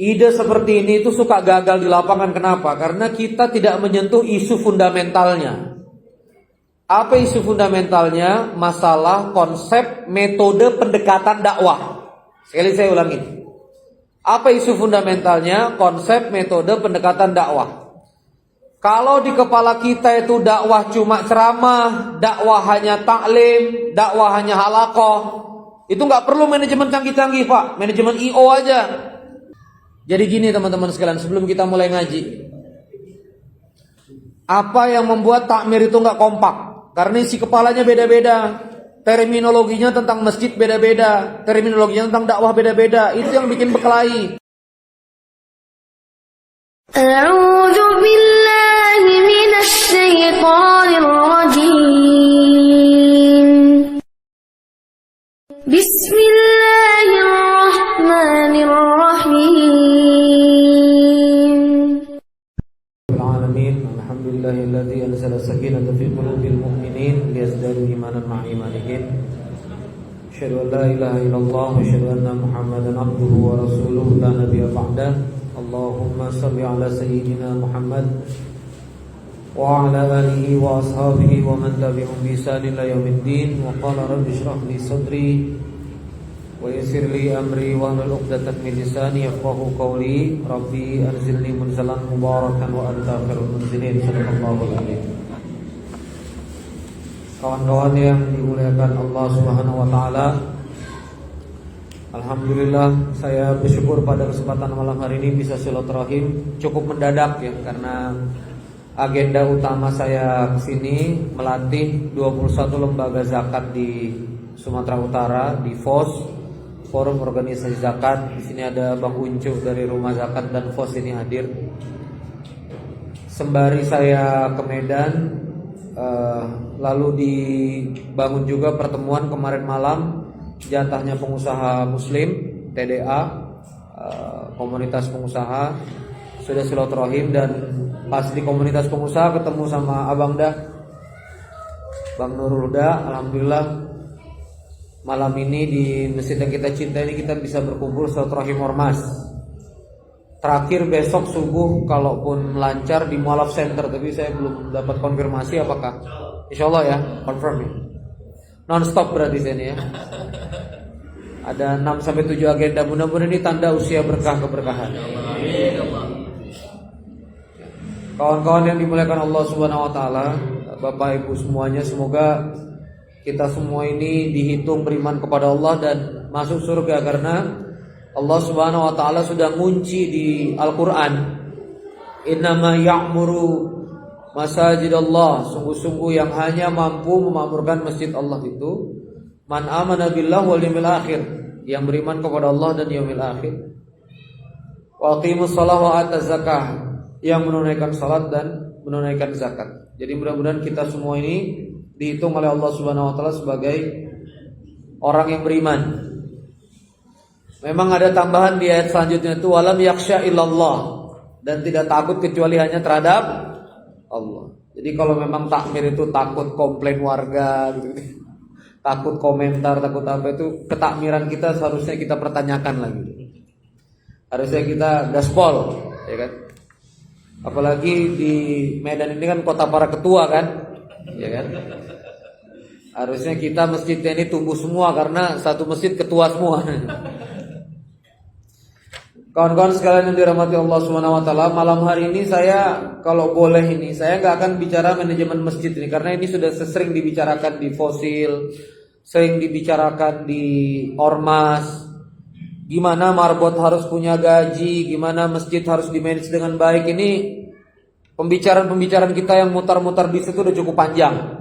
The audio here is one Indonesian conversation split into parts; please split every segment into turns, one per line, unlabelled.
Ide seperti ini itu suka gagal di lapangan. Kenapa? Karena kita tidak menyentuh isu fundamentalnya. Apa isu fundamentalnya? Masalah konsep metode pendekatan dakwah. Sekali saya ulangi. Apa isu fundamentalnya? Konsep metode pendekatan dakwah. Kalau di kepala kita itu dakwah cuma ceramah, dakwah hanya taklim, dakwah hanya halaqah, itu nggak perlu manajemen canggih-canggih, Pak. Manajemen IO aja. Jadi gini teman-teman sekalian, sebelum kita mulai ngaji, apa yang membuat takmir itu nggak kompak? Karena isi kepalanya beda-beda, terminologinya tentang masjid beda-beda, terminologinya tentang dakwah beda-beda. Itu yang bikin berkelahi.
A'udzu billahi minasy syaithanir rajim. Bismillahirrahmanirrahim.
Alamin, alhamdulillahilladzi anzala sakinata fi qulubil mu'minin liyazdadu imanan ma'a imanihim. Asyhadu an la ilaha illallah wa asyhadu anna Muhammadan abduhu wa rasuluhu la nabiyya ba'dah. Allahumma salli ala sayyidina Muhammad wa ala alihi wa ashabihi wa man tabi'ahum bi ihsan ila yaumiddin. Wa qala rabbi shrah li sadri wa yassir li amri wa hlul 'uqdatam min lisani yafqahu qawli. Rabbi anzilni munzalan mubarakan wa anta khairul munzilin. Sallallahu alaihi. Kawan-kawan yang dimuliakan Allah Subhanahu wa taala, alhamdulillah saya bersyukur pada kesempatan malam hari ini bisa silaturahim. Cukup mendadak ya, karena agenda utama saya kesini melatih 21 lembaga zakat di Sumatera Utara, di FOS, Forum Organisasi Zakat. Di sini ada Bang Uncuh dari Rumah Zakat dan FOS ini hadir. Sembari saya ke Medan, lalu dibangun juga pertemuan kemarin malam, jatahnya pengusaha muslim TDA, komunitas pengusaha, sudah silaturahim. Dan pas di komunitas pengusaha ketemu sama Abang Dah, Bang Nurul Huda. Alhamdulillah malam ini di masjid yang kita cinta ini kita bisa berkumpul silaturahim ormas. Terakhir besok subuh kalaupun lancar di Mualaf Center, tapi saya belum dapat konfirmasi apakah. Insyaallah ya, confirm ya. Non-stop berarti sini ya. Ada 6-7 agenda. Mudah-mudahan ini tanda usia berkah keberkahan. Kawan-kawan yang dimuliakan Allah Subhanahu wa taala, Bapak Ibu semuanya, semoga kita semua ini dihitung beriman kepada Allah dan masuk surga, karena Allah Subhanahu wa taala sudah ngunci di Al-Qur'an, innama ya'muru masajidallah, sungguh-sungguh yang hanya mampu memakmurkan masjid Allah itu man amana billah wal yawmil akhir, yang beriman kepada Allah dan yaumil akhir, wa aqimus shalah wa ataz zakah, yang menunaikan salat dan menunaikan zakat. Jadi mudah-mudahan kita semua ini dihitung oleh Allah Subhanahu wa taala sebagai orang yang beriman. Memang ada tambahan di ayat selanjutnya itu walam yakhsha illallah, dan tidak takut kecuali hanya terhadap Allah. Jadi kalau memang takmir itu takut komplain warga gitu, takut komentar, takut apa, itu ketakmiran kita seharusnya kita pertanyakan lagi. Harusnya kita gaspol, ya kan? Apalagi di Medan ini kan kota para ketua kan, ya kan? Harusnya kita masjidnya ini tumbuh semua karena satu masjid ketua semua. Kawan-kawan sekalian yang dirahmati Allah Subhanahu wa taala, malam hari ini saya kalau boleh ini saya nggak akan bicara manajemen masjid ini, karena ini sudah sering dibicarakan di Fosil, sering dibicarakan di Ormas. Gimana marbot harus punya gaji, gimana masjid harus dimanage dengan baik. Ini pembicaraan-pembicaraan kita yang mutar-mutar di situ udah cukup panjang.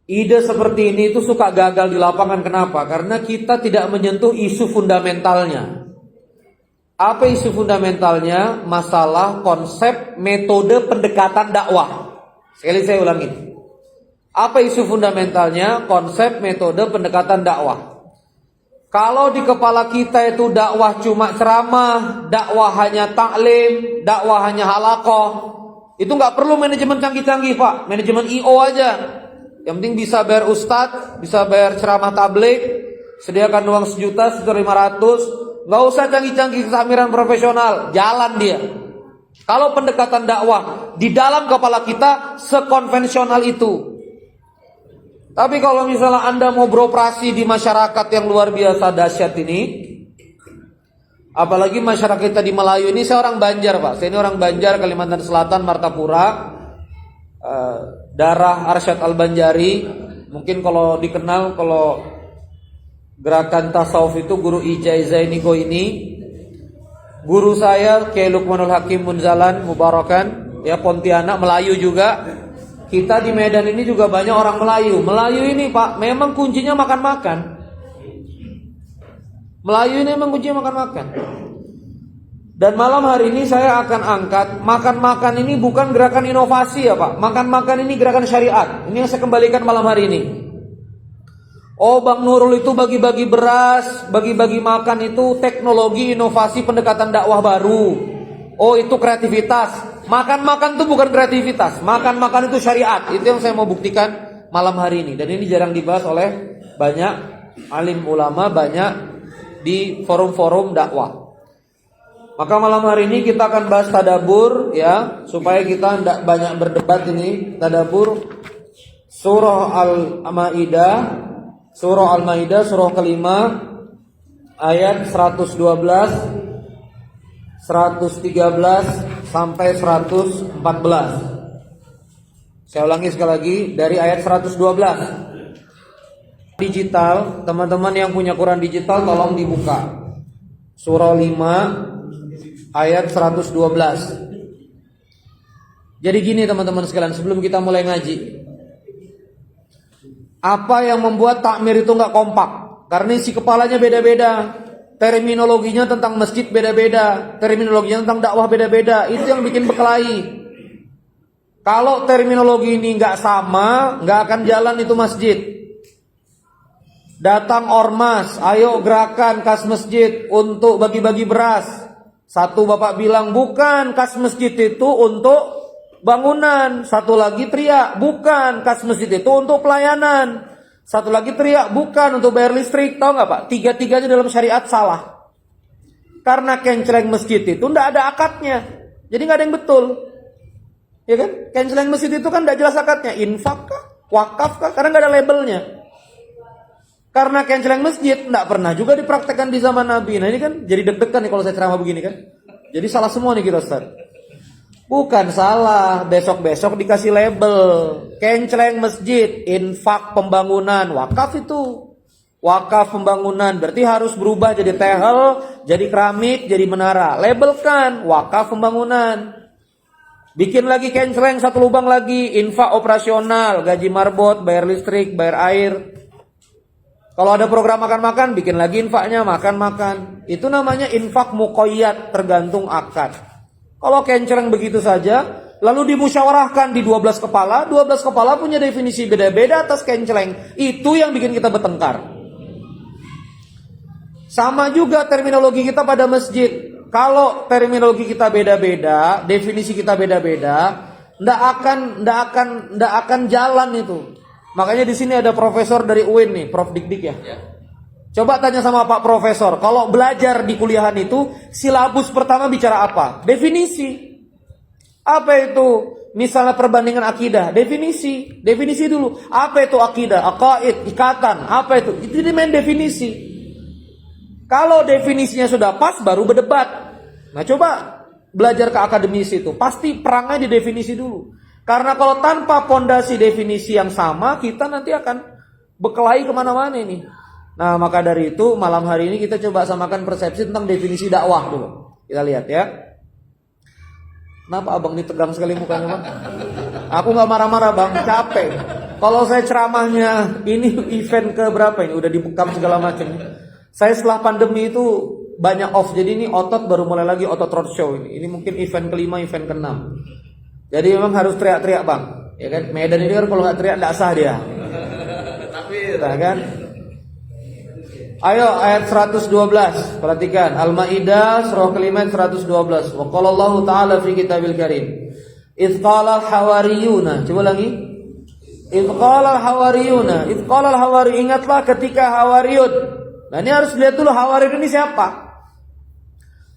Ide seperti ini itu suka gagal di lapangan. Kenapa? Karena kita tidak menyentuh isu fundamentalnya. Apa isu fundamentalnya? Masalah konsep metode pendekatan dakwah. Sekali saya ulangi. Apa isu fundamentalnya? Konsep metode pendekatan dakwah. Kalau di kepala kita itu dakwah cuma ceramah, dakwah hanya taklim, dakwah hanya halaqah, itu nggak perlu manajemen canggih-canggih, Pak. Manajemen IO aja. Yang penting bisa bayar ustadz, bisa bayar ceramah tabligh, sediakan uang 1.500.000, nggak usah canggih-canggih kesamiran profesional, jalan dia. Kalau pendekatan dakwah di dalam kepala kita sekonvensional itu. Tapi kalau misalnya Anda mau beroperasi di masyarakat yang luar biasa dahsyat ini, apalagi masyarakat kita di Melayu ini, saya orang Banjar Pak. Saya ini orang Banjar, Kalimantan Selatan, Martapura, darah Arsyad Al-Banjari. Mungkin kalau dikenal, kalau gerakan tasawuf itu guru Ijai Zaini Goini. Guru saya Kiai Lukmanul Hakim Munzalan Mubarakan, ya Pontianak, Melayu juga. Kita di Medan ini juga banyak orang Melayu. Melayu ini Pak, memang kuncinya makan-makan. Melayu ini memang kuncinya makan-makan. Dan malam hari ini saya akan angkat, makan-makan ini bukan gerakan inovasi ya Pak. Makan-makan ini gerakan syariat. Ini yang saya kembalikan malam hari ini. Oh, Bang Nurul itu bagi-bagi beras, bagi-bagi makan itu teknologi, inovasi, pendekatan dakwah baru. Oh, itu kreativitas. Makan-makan itu bukan kreativitas. Makan-makan itu syariat. Itu yang saya mau buktikan malam hari ini. Dan ini jarang dibahas oleh banyak alim ulama, banyak di forum-forum dakwah. Maka malam hari ini kita akan bahas tadabur ya, supaya kita tidak banyak berdebat ini. Tadabur surah Al-Maidah. Surah Al-Maidah, surah kelima, ayat 112, 113 sampai 114. Saya ulangi sekali lagi dari ayat 112. Digital, teman-teman yang punya Quran digital tolong dibuka. Surah 5 ayat 112. Jadi gini teman-teman sekalian, sebelum kita mulai ngaji, apa yang membuat takmir itu nggak kompak? Karena isi kepalanya beda-beda, terminologinya tentang masjid beda-beda, terminologinya tentang dakwah beda-beda. Itu yang bikin berkelahi. Kalau terminologi ini nggak sama, nggak akan jalan itu masjid. Datang ormas, ayo gerakan kas masjid untuk bagi-bagi beras. Satu bapak bilang bukan, kas masjid itu untuk bangunan. Satu lagi teriak, bukan, kas masjid itu untuk pelayanan. Satu lagi teriak, bukan, untuk bayar listrik. Tahu nggak Pak? Tiga-tiganya dalam syariat salah. Karena kenceleng masjid itu nggak ada akadnya. Jadi nggak ada yang betul. Ya kan? Kenceleng masjid itu kan nggak jelas akadnya. Infak kah? Wakaf kah? Karena nggak ada labelnya. Karena kenceleng masjid nggak pernah juga dipraktekkan di zaman Nabi. Nah ini kan jadi deg-degan nih kalau saya ceramah begini kan. Jadi salah semua nih kita Ustaz. Bukan salah, besok-besok dikasih label kenceleng masjid, infak pembangunan, wakaf itu. Wakaf pembangunan berarti harus berubah jadi tehel, jadi keramik, jadi menara. Labelkan wakaf pembangunan. Bikin lagi kenceleng satu lubang lagi, infak operasional, gaji marbot, bayar listrik, bayar air. Kalau ada program makan-makan, bikin lagi infaknya makan-makan. Itu namanya infak muqayyad, tergantung akad. Kalau kenceleng begitu saja, lalu dimusyawarahkan di 12 kepala, 12 kepala punya definisi beda-beda atas kenceleng. Itu yang bikin kita bertengkar. Sama juga terminologi kita pada masjid. Kalau terminologi kita beda-beda, definisi kita beda-beda, ndak akan jalan itu. Makanya di sini ada profesor dari UIN nih, Prof Dik-Dik ya. Coba tanya sama Pak Profesor, kalau belajar di kuliahan itu, silabus pertama bicara apa? Definisi. Apa itu? Misalnya perbandingan akidah, definisi dulu. Apa itu akidah? Aqaid, ikatan, apa itu? Itu main definisi. Kalau definisinya sudah pas, baru berdebat. Nah coba belajar ke akademisi itu, pasti perangnya di definisi dulu. Karena kalau tanpa pondasi definisi yang sama, kita nanti akan berkelahi kemana-mana ini. Nah maka dari itu malam hari ini kita coba samakan persepsi tentang definisi dakwah dulu. Kita lihat ya. Kenapa abang ini tegang sekali mukanya bang? Aku gak marah-marah bang, capek. Kalau saya ceramahnya ini event ke berapa ini? Udah dibekam segala macam. Saya setelah pandemi itu banyak off. Jadi ini otot baru mulai lagi, otot roadshow ini. Ini mungkin event kelima, event keenam. Jadi memang harus teriak-teriak bang. Ya kan? Medan ini kan kalau gak teriak gak sah dia. Nah, kan? Ayo ayat 112. Perhatikan Al-Maidah surah kelima 112. Wa qala Allah Ta'ala fi kitabil karim. Idz qala al-hawariyuna. Coba lagi. Idz qala al-hawariyuna. Idz qala al-hawari, ingatlah ketika hawariyun. Nah, ini harus lihat dulu hawariyun ini siapa?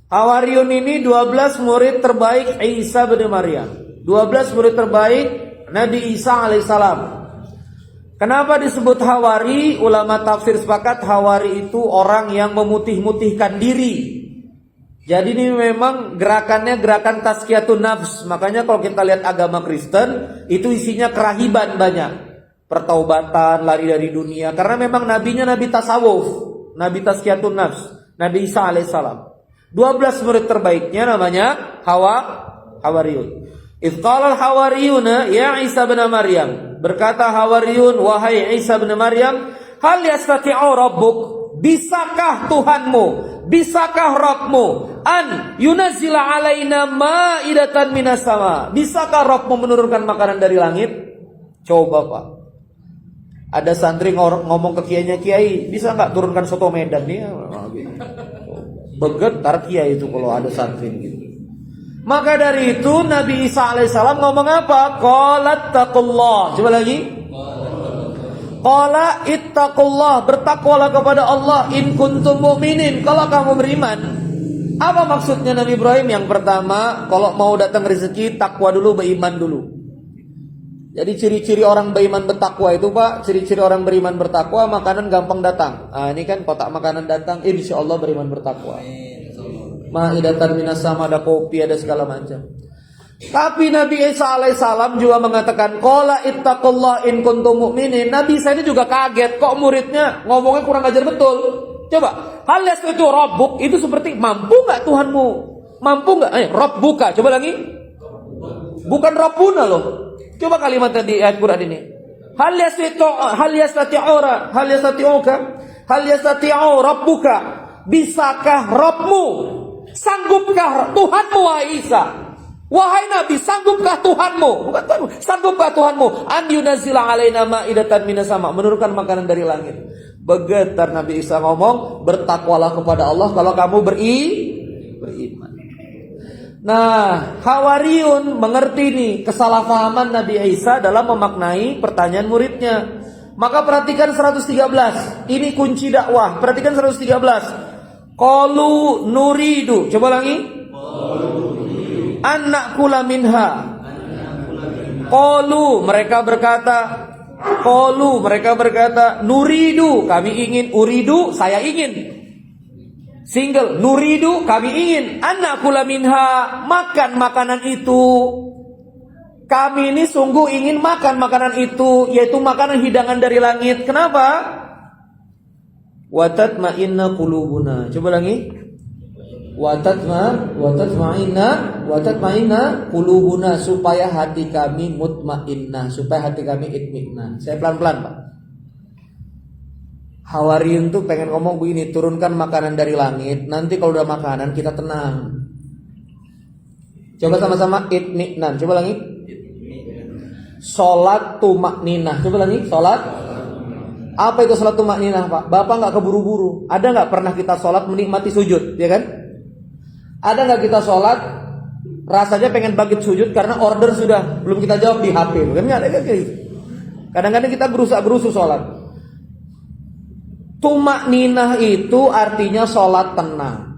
Hawariyun ini 12 murid terbaik Isa bin Maryam. 12 murid terbaik Nabi Isa alaihissalam. Kenapa disebut hawari? Ulama tafsir sepakat hawari itu orang yang memutih-mutihkan diri. Jadi ini memang gerakannya gerakan tazkiyatun nafs. Makanya kalau kita lihat agama Kristen, itu isinya kerahiban banyak. Pertaubatan, lari dari dunia. Karena memang nabinya nabi tasawuf, nabi tazkiyatun nafs, Nabi Isa alaihissalam. 12 murid terbaiknya namanya Hawariyun. Idh qala al-hawariyuna ya Isa bin Maryam. Berkata Hawariyun, wahai Isa bin Maryam, hal yastati'u rabbuk? Bisakah Tuhanmu, bisakah Rabbmu an yunazzila alaina ma'idatan minas sama? Bisakah Rabbmu menurunkan makanan dari langit? Coba Pak. Ada santri ngomong ke kiainya, kiai bisa nggak turunkan soto Medan nih? Begetar kiai itu kalau ada santri gitu. Maka dari itu Nabi Isa alaihissalam ngomong apa? Qala ittaqullah. Coba lagi. Qala ittaqullah, bertakwalah kepada Allah in kuntum mu'minin, kalau kamu beriman. Apa maksudnya Nabi Ibrahim? Yang pertama, kalau mau datang rezeki takwa dulu, beriman dulu. Jadi ciri-ciri orang beriman bertakwa itu Pak, ciri-ciri orang beriman bertakwa, makanan gampang datang. Ah, ini kan kotak makanan datang, insya Allah beriman bertakwa. Ma'idatan minas sama, ada kopi, ada segala macam. Tapi Nabi Isa alaihissalam juga mengatakan qala ittaqullah in kuntum mu'minin. Nabi Isa ini juga kaget, kok muridnya ngomongnya kurang ajar betul. Coba, hal yastati'u rabbuk, itu seperti mampu enggak Tuhanmu? Mampu enggak? Rabbuka, coba lagi. Bukan Rabbuna loh. Coba kalimat tadi ayat Quran ini. Hal yastati'u rabbuka? Bisakah Rabbmu? Sanggupkah Tuhanmu wahai Isa? Wahai Nabi, sanggupkah Tuhanmu? Bukan Tuhanmu, sanggupkah Tuhanmu an yunazzila alaina ma'idatan minas sama, menurunkan makanan dari langit. Bergetar Nabi Isa ngomong, bertakwalah kepada Allah kalau kamu beriman. Nah, Hawariyun mengerti nih kesalahpahaman Nabi Isa dalam memaknai pertanyaan muridnya. Maka perhatikan 113. Ini kunci dakwah. Perhatikan 113. Qalu nuridu. Coba lagi. Annakula minha. Qalu, mereka berkata, nuridu, kami ingin. Uridu, saya ingin. Single, nuridu, kami ingin. Annakula minha, makan makanan itu. Kami ini sungguh ingin makan makanan itu, yaitu makanan hidangan dari langit. Kenapa? Watatma'inna qulubuna. Coba lagi. Watatma'inna qulubuna, supaya hati kami mutmainnah, supaya hati kami itmi'nah. Saya pelan-pelan Pak. Hawariyun tuh pengen ngomong begini, turunkan makanan dari langit, nanti kalau udah makanan kita tenang. Coba sama-sama itmi'nan. Coba lagi. Salat tumakninah. Coba lagi. Salat. Apa itu salat tumakninah Pak? Bapak nggak keburu-buru. Ada nggak pernah kita salat menikmati sujud, ya kan? Ada nggak kita sholat rasanya pengen bangkit sujud karena order sudah belum kita jawab di HP, kan nggak ada gitu. Kadang-kadang kita gerusak-gerusu sholat. Tumakninah itu artinya sholat tenang.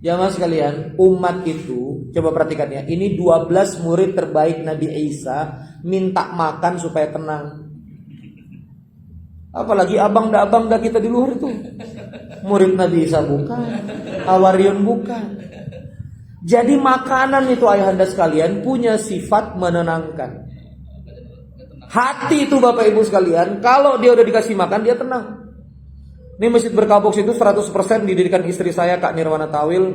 Jamaah sekalian, umat itu coba perhatikan ya. Ini 12 murid terbaik Nabi Isa minta makan supaya tenang. Apalagi abang dah kita di luar itu. Murid Nabi Isa bukan, Hawariyun bukan. Jadi makanan itu ayahanda sekalian punya sifat menenangkan. Hati itu Bapak Ibu sekalian, kalau dia udah dikasih makan dia tenang. Ini Masjid Berkah Box itu 100% didirikan istri saya Kak Nirwana Tawil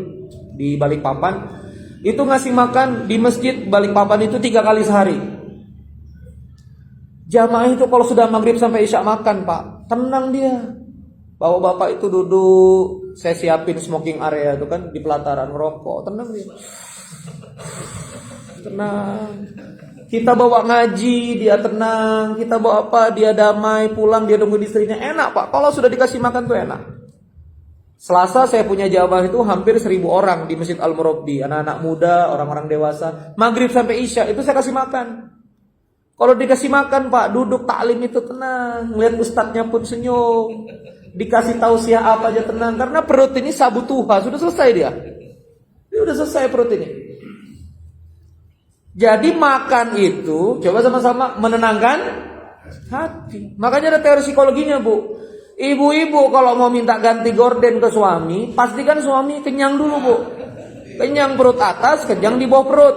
di Balikpapan. Itu ngasih makan di Masjid Balikpapan itu 3 kali sehari. Jamaah itu kalau sudah maghrib sampai isya makan Pak, tenang dia. Bapak-bapak itu duduk, saya siapin smoking area itu kan di pelataran ngerokok, tenang dia. Tenang. Kita bawa ngaji, dia tenang. Kita bawa apa, dia damai, pulang dia nunggu istrinya. Enak Pak, kalau sudah dikasih makan tuh enak. Selasa saya punya jamaah itu hampir 1.000 orang di Masjid Al-Murabbi, anak-anak muda, orang-orang dewasa. Maghrib sampai isya itu saya kasih makan. Kalau dikasih makan Pak, duduk taklim itu tenang, ngeliat ustadznya pun senyum. Dikasih tausiah apa aja tenang, karena perut ini sabu Tuhan, sudah selesai dia. udah selesai perut ini. Jadi makan itu coba sama-sama menenangkan hati. Makanya ada teori psikologinya, Bu. Ibu-ibu kalau mau minta ganti gorden ke suami, pastikan suami kenyang dulu, Bu. Kenyang perut atas, kenyang di bawah perut.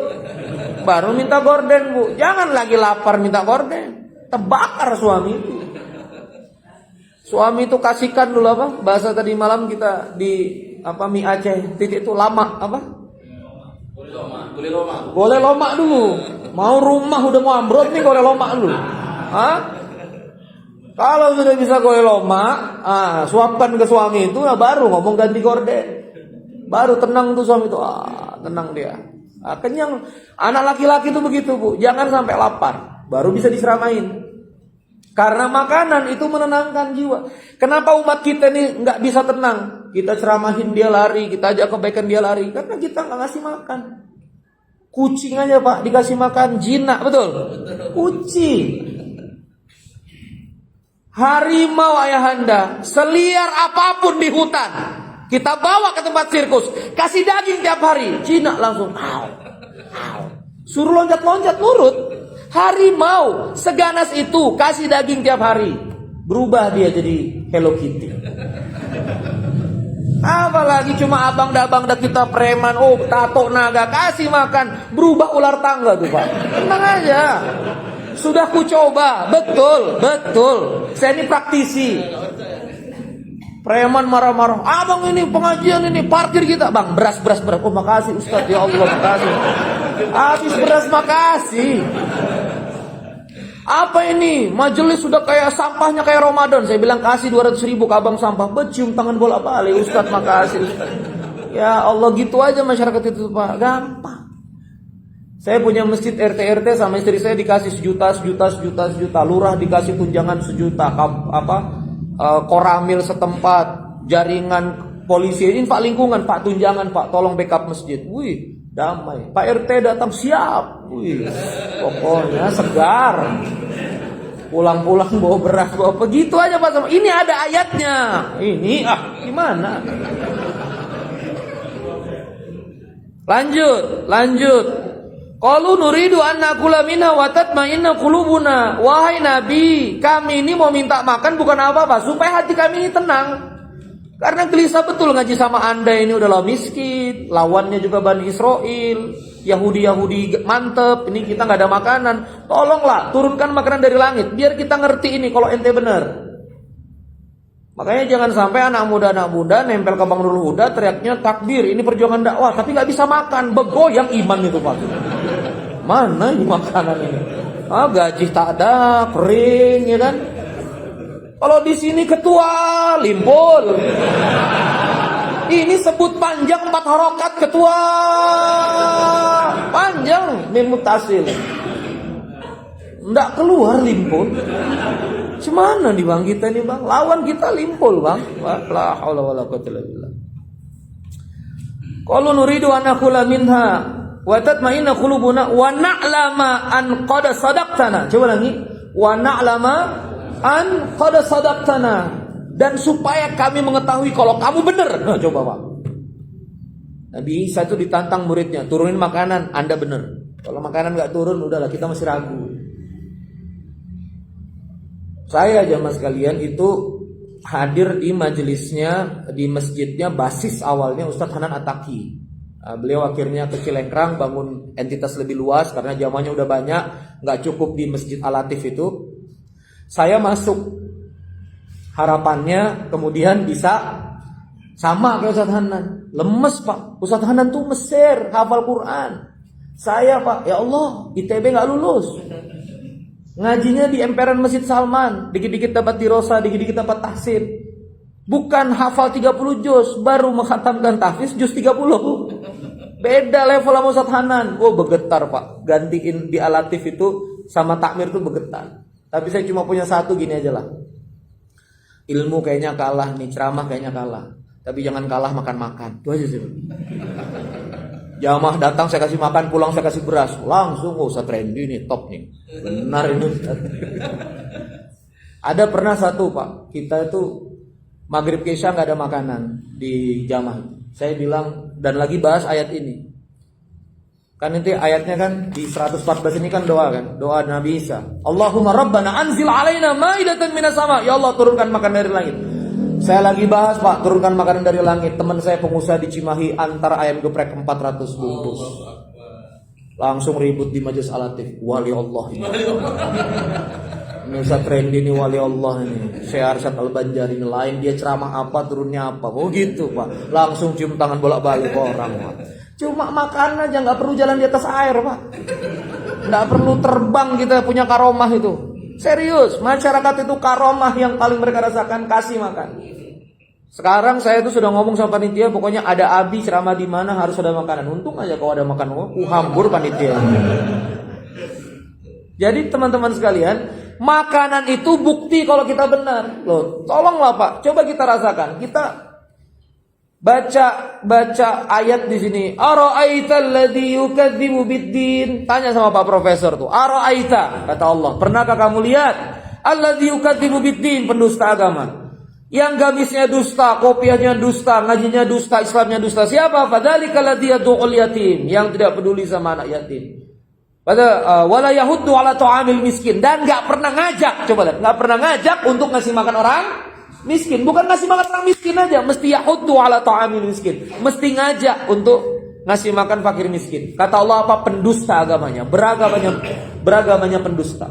Baru minta gorden, Bu. Jangan lagi lapar minta gorden. Terbakar suami itu. Suami itu kasihkan dulu apa? Bahasa tadi malam kita di mie Aceh titik itu lama apa? Golek lomak dulu. Mau rumah udah mau ambruk nih golek lomak dulu. Hah? Kalau sudah bisa golek lomak, suapkan ke suami itu, baru ngomong ganti gorden. Baru tenang tuh suami itu, tenang dia. Kenyang. Anak laki-laki itu begitu, Bu. Jangan sampai lapar, baru bisa diseramain. Karena makanan itu menenangkan jiwa. Kenapa umat kita ini nggak bisa tenang? Kita ceramahin dia lari, kita ajak kebaikan dia lari. Karena kita nggak ngasih makan. Kucing aja, Pak, dikasih makan jinak, betul? Kucing. Harimau ayahanda, seliar apapun di hutan, kita bawa ke tempat sirkus, kasih daging tiap hari, jinak langsung, suruh loncat-loncat nurut. Harimau seganas itu, kasih daging tiap hari, berubah dia jadi Hello Kitty. Apalagi cuma abang dah kita preman, tato naga, kasih makan, berubah ular tangga tuh, Pak. Tenang aja. Sudah ku coba, betul. Saya ini praktisi. Preman marah-marah, abang ini pengajian ini parkir kita, bang beras. Oh makasih Ustaz, ya Allah makasih. Habis beras makasih. Apa ini? Majelis sudah kayak sampahnya kayak Ramadan. Saya bilang kasih 200.000 ke abang sampah. Cium tangan bola balik, Ustaz makasih Ustaz. Ya Allah gitu aja masyarakat itu, Pak, gampang. Saya punya masjid RT sama istri saya dikasih sejuta. Lurah dikasih tunjangan sejuta. Koramil setempat, jaringan polisi, infak lingkungan, Pak tunjangan, Pak tolong backup masjid. Wih, damai. Pak RT datang siap. Wih, pokoknya segar. Pulang-pulang bawa beras, bawa begitu aja, Pak. Ini ada ayatnya. Ini gimana? Lanjut. Qalu nuridu an nakula minha wa tatma'inna qulubuna. Wahai Nabi, kami ini mau minta makan bukan apa-apa, supaya hati kami ini tenang. Karena gelisah betul ngaji sama Anda ini udahlah miskin, lawannya juga Bani Israel, Yahudi mantep, ini kita nggak ada makanan. Tolonglah turunkan makanan dari langit biar kita ngerti ini kalau ente benar. Makanya jangan sampai anak muda nempel ke Bang Nurul Huda teriaknya takbir, ini perjuangan dakwah, tapi nggak bisa makan, begoyang iman itu, Pak. Mana ini makanan ini? Gaji tak ada, kering ya kan? Kalau di sini ketua limpul. Ini sebut panjang 4 harokat ketua. Panjang mim mutasil. Nggak keluar limpul. Cemana nih Bang kita nih, Bang? Lawan kita limpul, Bang. La haula wala quwwata illa billah. Qalu nuridu an nakula minha wa tatma'inna qulubuna wa na'lama an qad sadaqtana. Coba lagi. Wa na'lama an qad sadaqtana, dan supaya kami mengetahui kalau kamu benar. Nah, coba, Pak. Nabi Isa itu ditantang muridnya, turunin makanan, Anda benar. Kalau makanan enggak turun, udahlah kita masih ragu. Saya jamaah sekalian itu hadir di majelisnya, di masjidnya basis awalnya Ustadz Hanan Ataki. Beliau akhirnya ke Cilengkrang bangun entitas lebih luas karena jamaahnya udah banyak, nggak cukup di Masjid Al-Latif itu. Saya masuk, harapannya kemudian bisa sama kayak Ustadz Hanan. Lemes, Pak. Ustadz Hanan tuh Mesir, hafal Quran. Saya, Pak, ya Allah, ITB nggak lulus. Ngajinya di emperan Masjid Salman, dikit-dikit dapat dirosa, dikit-dikit dapat tahsin. Bukan hafal 30 juz, baru menghatamkan tahfiz juz 30. Beda level sama Ustadz Hanan. Bergetar, Pak. Gantiin di Al-Latif itu sama takmir tuh bergetar. Tapi saya cuma punya satu, gini aja lah. Ilmu kayaknya kalah nih, ceramah kayaknya kalah. Tapi jangan kalah makan-makan. Itu aja sih. Jamaah datang saya kasih makan, pulang saya kasih beras. Langsung Ustadz Randy nih, top nih. Benar ini. Ada pernah satu, Pak, kita itu maghrib ke isya nggak ada makanan di jamaah. Saya bilang dan lagi bahas ayat ini. Kan nanti ayatnya kan di 114 ini kan doa kan, doa Nabi Isa. Allahumma rabbana anzil alaina maidatan minas sama. Ya Allah, turunkan makan dari langit. Saya lagi bahas, Pak, turunkan makanan dari langit. Teman saya pengusaha di Cimahi antar ayam geprek 400 bungkus. Langsung ribut di Majelis Al-Latif. Wali Allah ini. Ini Ustaz Randy ini wali Allah ini. Syekh Arsyad Al-Banjari ini lain, dia ceramah apa turunnya apa. Oh gitu, Pak. Langsung cium tangan bolak-balik ke orang, Pak. Cuma makan aja, nggak perlu jalan di atas air, Pak. Nggak perlu terbang, kita punya karomah itu. Serius, masyarakat itu karomah yang paling mereka rasakan, kasih makan. Sekarang saya itu sudah ngomong sama panitia, pokoknya ada abi ceramah di mana harus ada makanan. Untung aja kalau ada makanan, hambur panitia. Jadi teman-teman sekalian, makanan itu bukti kalau kita benar. Loh, tolonglah Pak, coba kita rasakan. Kita baca ayat di sini. Ara'aita alladzi yukadzibu biddin. Tanya sama Pak Profesor tuh. Ara'aita, kata Allah, pernahkah kamu lihat alladzi yukadzibu biddin, pendusta agama? Yang gamisnya dusta, kopiahnya dusta, ngajinya dusta, Islamnya dusta. Siapa? Fadzalikal ladzi yad'ul yatim, yang tidak peduli sama anak yatim. Pada wala yahuddu ala ta'amil miskin, dan enggak pernah ngajak, coba lihat, enggak pernah ngajak untuk ngasih makan orang miskin. Bukan ngasih makan orang miskin aja, mesti yahuddu ala ta'amil miskin. Mesti ngajak untuk ngasih makan fakir miskin. Kata Allah apa? Pendusta agamanya, beragamanya pendusta.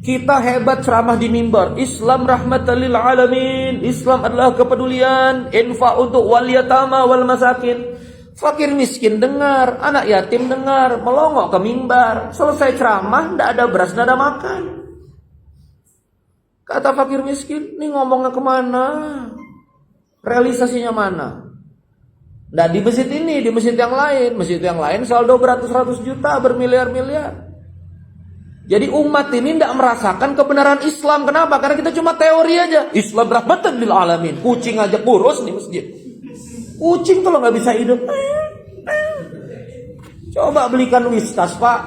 Kita hebat ceramah di mimbar, Islam rahmatan lil alamin, Islam adalah kepedulian, infak untuk wal yatama wal masakin. Fakir miskin dengar, anak yatim dengar, melongok ke mimbar. Selesai ceramah, ndak ada beras, ndak ada makan. Kata fakir miskin, ini ngomongnya kemana? Realisasinya mana? Ndak di masjid ini, di masjid yang lain. Masjid yang lain saldo beratus-ratus juta, bermiliar-miliar. Jadi umat ini tidak merasakan kebenaran Islam. Kenapa? Karena kita cuma teori aja. Islam rahmatan lil alamin. Kucing aja kurus di masjid. Kucing kalau nggak bisa hidup. Coba belikan Whiskas, Pak.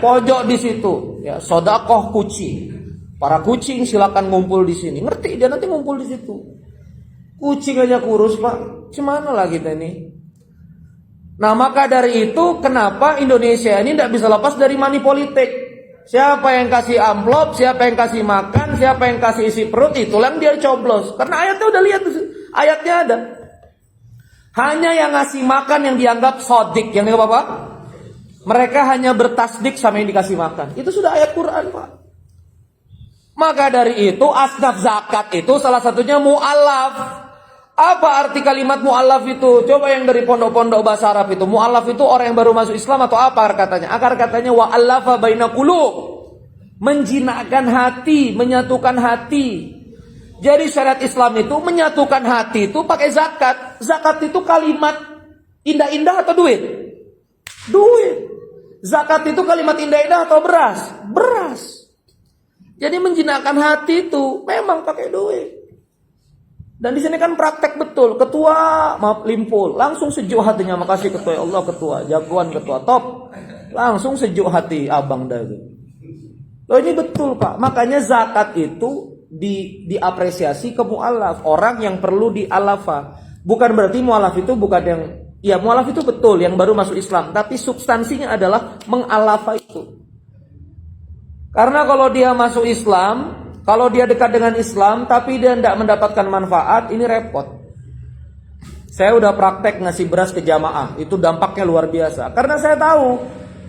Pojok di situ. Ya, sodakoh kucing. Para kucing silakan ngumpul di sini. Ngerti dia nanti ngumpul di situ. Kucing aja kurus, Pak. Gimana lah kita ini? Nah, maka dari itu kenapa Indonesia ini tidak bisa lepas dari money politik. Siapa yang kasih amplop, siapa yang kasih makan, siapa yang kasih isi perut, itulah yang dia coblos. Karena ayatnya udah lihat, ayatnya ada. Hanya yang ngasih makan yang dianggap sodik, yang dianggap apa? Mereka hanya bertasdik sama yang dikasih makan. Itu sudah ayat Quran, Pak. Maka dari itu asnaf zakat itu salah satunya mu'allaf. Apa arti kalimat mu'allaf itu? Coba yang dari pondok-pondok bahasa Arab itu. Mu'allaf itu orang yang baru masuk Islam atau apa akar katanya? Akar katanya wa'allafa baina qulub. Menjinakkan hati, menyatukan hati. Jadi syariat Islam itu menyatukan hati itu pakai zakat. Zakat itu kalimat indah-indah atau duit? Duit. Zakat itu kalimat indah-indah atau beras? Beras. Jadi menjinakkan hati itu memang pakai duit. Dan di sini kan praktek betul. Ketua maaf limpul, langsung sejuk hatinya. Makasih ketua, ya Allah ketua, jagoan ketua top. Langsung sejuk hati abang dah itu. Loh ini betul Pak. Makanya zakat itu diapresiasi ke mu'alaf, orang yang perlu di'alafa. Bukan berarti mu'alaf itu bukan yang, ya mu'alaf itu betul yang baru masuk Islam, tapi substansinya adalah meng'alafa itu. Karena kalau dia masuk Islam, kalau dia dekat dengan Islam tapi dia tidak mendapatkan manfaat, ini repot. Saya udah praktek ngasih beras ke jamaah, itu dampaknya luar biasa. Karena saya tahu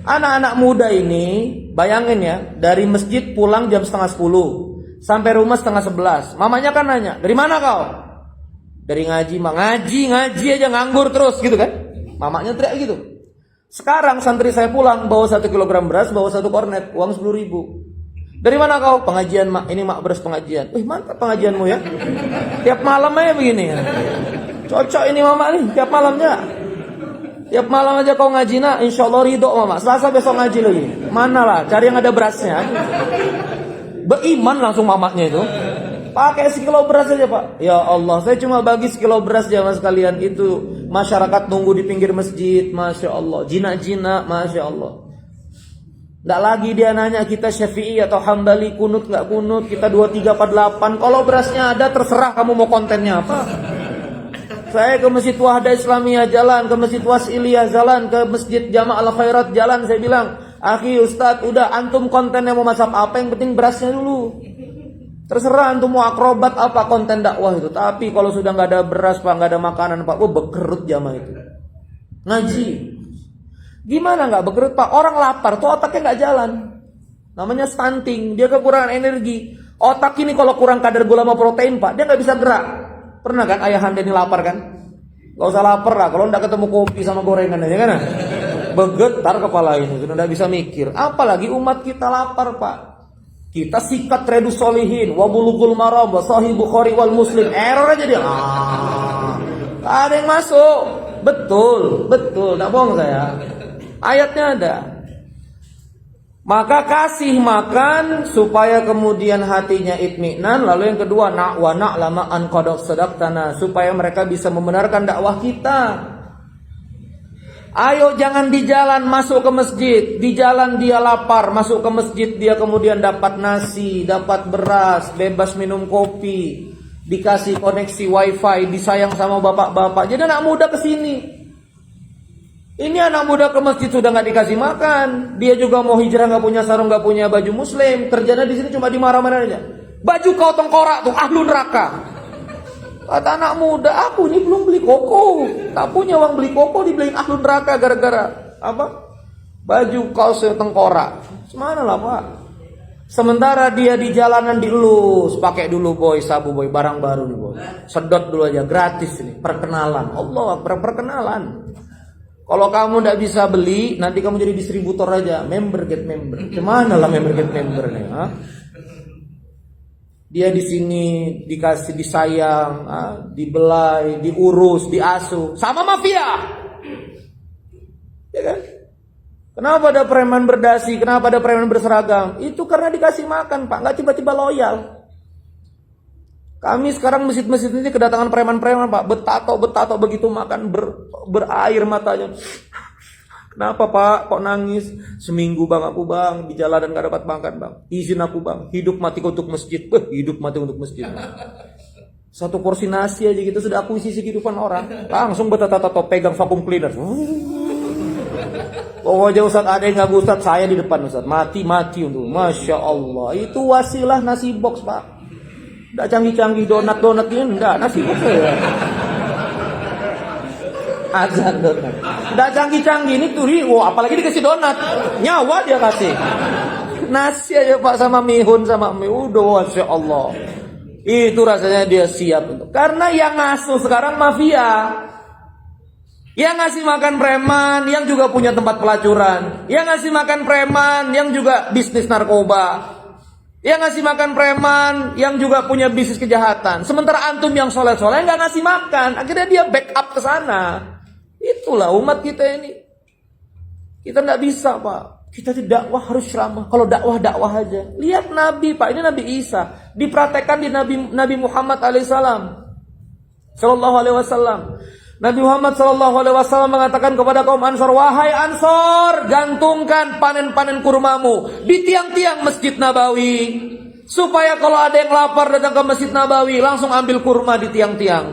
anak-anak muda ini, bayangin ya, dari masjid pulang jam 9:30 sampai rumah 10:30. Mamanya kan nanya, dari mana kau? Dari ngaji, mak. Ngaji aja nganggur terus gitu kan. Mamanya teriak gitu. Sekarang santri saya pulang bawa 1 kilogram beras, bawa 1 kornet, uang 10.000. Dari mana kau? Pengajian mak, ini mak beras pengajian. Wih mantap pengajianmu ya. Tiap malam aja begini ya. Cocok ini mama nih, tiap malamnya. Tiap malam aja kau ngaji nak, insya Allah ridho mama. Selasa besok ngaji lagi. Mana lah, cari yang ada berasnya. Beriman langsung mamanya itu. Pakai sekilo beras aja Pak. Ya Allah, saya cuma bagi sekilo beras jamaah sekalian itu. Masyarakat nunggu di pinggir masjid, Masya Allah. Jinak-jinak, Masya Allah. Nggak lagi dia nanya kita Syafi'i atau Hambali, kunut nggak kunut, kita 2, 3, 4, 8. Kalau berasnya ada terserah kamu mau kontennya apa. Saya ke Masjid Wahda Islamiyah jalan, ke Masjid Wasiliyah jalan, ke Masjid Jama'al Khairat jalan. Saya bilang, akhi Ustadz, udah antum kontennya mau mazhab apa, yang penting berasnya dulu. Terserah antum mau akrobat apa konten dakwah itu. Tapi kalau sudah nggak ada beras Pak, nggak ada makanan Pak, bekerut jamaah itu. Ngaji. Gimana nggak bekerut Pak? Orang lapar tuh otaknya nggak jalan. Namanya stunting, dia kekurangan energi. Otak ini kalau kurang kadar gula sama protein Pak, dia nggak bisa gerak. Pernah kan ayah anda ini lapar kan? Gak usah lapar lah, kalau nggak ketemu kopi sama gorengan aja kan? Begetar kepala ini, sudah nggak bisa mikir. Apalagi umat kita lapar Pak. Kita sikat redus solihin, wabulughul maram, wasahih Bukhari wal Muslim. Error aja dia. Ada yang masuk. Betul, nggak bohong saya. Ayatnya ada. Maka kasih makan supaya kemudian hatinya itminan. Lalu yang kedua, wa na'lama an qad sadaqtana, supaya mereka bisa membenarkan dakwah kita. Ayo jangan di jalan masuk ke masjid, di jalan dia lapar, masuk ke masjid dia kemudian dapat nasi, dapat beras, bebas minum kopi, dikasih koneksi wifi, disayang sama bapak-bapak. Jadi anak muda ke sini. Ini anak muda ke masjid sudah nggak dikasih makan, dia juga mau hijrah nggak punya sarung, nggak punya baju muslim, kerjanya di sini cuma dimarah-marah aja. Baju kau tengkorak tuh, ahlu neraka. Kata anak muda, aku ini belum beli koko, tak punya uang beli koko, dibeliin ahlu neraka gara-gara apa? Baju kaos tengkorak. Semana lah Pak. Sementara dia di jalanan dielus, pakai dulu boy sabu boy, barang baru nih boy. Sedot dulu aja, gratis ini, perkenalan. Allah, perkenalan. Kalau kamu tidak bisa beli, nanti kamu jadi distributor aja, member get member. Gimana lah member get member nih? Ha? Dia di sini dikasih disayang, dibelai, diurus, diasuh, sama mafia, ya kan? Kenapa ada preman berdasi? Kenapa ada preman berseragam? Itu karena dikasih makan Pak, nggak tiba-tiba loyal. Kami sekarang masjid-masjid ini kedatangan preman-preman Pak, betato begitu makan berair matanya. Kenapa Pak? Kok nangis? Seminggu Bang aku Bang di jalanan gak dapat makan Bang. Izin aku Bang, hidup mati untuk masjid. Hidup mati untuk masjid. Satu porsi nasi aja gitu sudah aku isi kehidupan orang. Langsung betato pegang vacuum cleaner. Pokoknya Ustaz ada yang gak Ustaz, saya di depan Ustaz. Mati untuk. Masya Allah. Itu wasilah nasi box Pak. Nggak canggih-canggih donat ini enggak, nasi box ya. Azan donat. Nggak canggih-canggih ini turiwo, apalagi dikasih donat. Nyawa dia kasih. Nasi aja Pak sama mihun sama mie. Udah Masya Allah. Itu rasanya dia siap untuk. Karena yang ngasuh sekarang mafia. Yang ngasih makan preman, yang juga punya tempat pelacuran. Yang ngasih makan preman, yang juga bisnis narkoba. Yang ngasih makan preman, yang juga punya bisnis kejahatan. Sementara antum yang soleh-soleh nggak ngasih makan, akhirnya dia backup ke sana. Itulah umat kita ini. Kita nggak bisa Pak. Kita tidak dakwah harus ceramah. Kalau dakwah aja. Lihat Nabi Pak, ini Nabi Isa dipraktekkan di Nabi Muhammad alaihissalam, sallallahu alaihi wasallam. Nabi Muhammad SAW mengatakan kepada kaum Ansor, wahai Ansor, gantungkan panen-panen kurmamu di tiang-tiang Masjid Nabawi, supaya kalau ada yang lapar datang ke Masjid Nabawi langsung ambil kurma di tiang-tiang.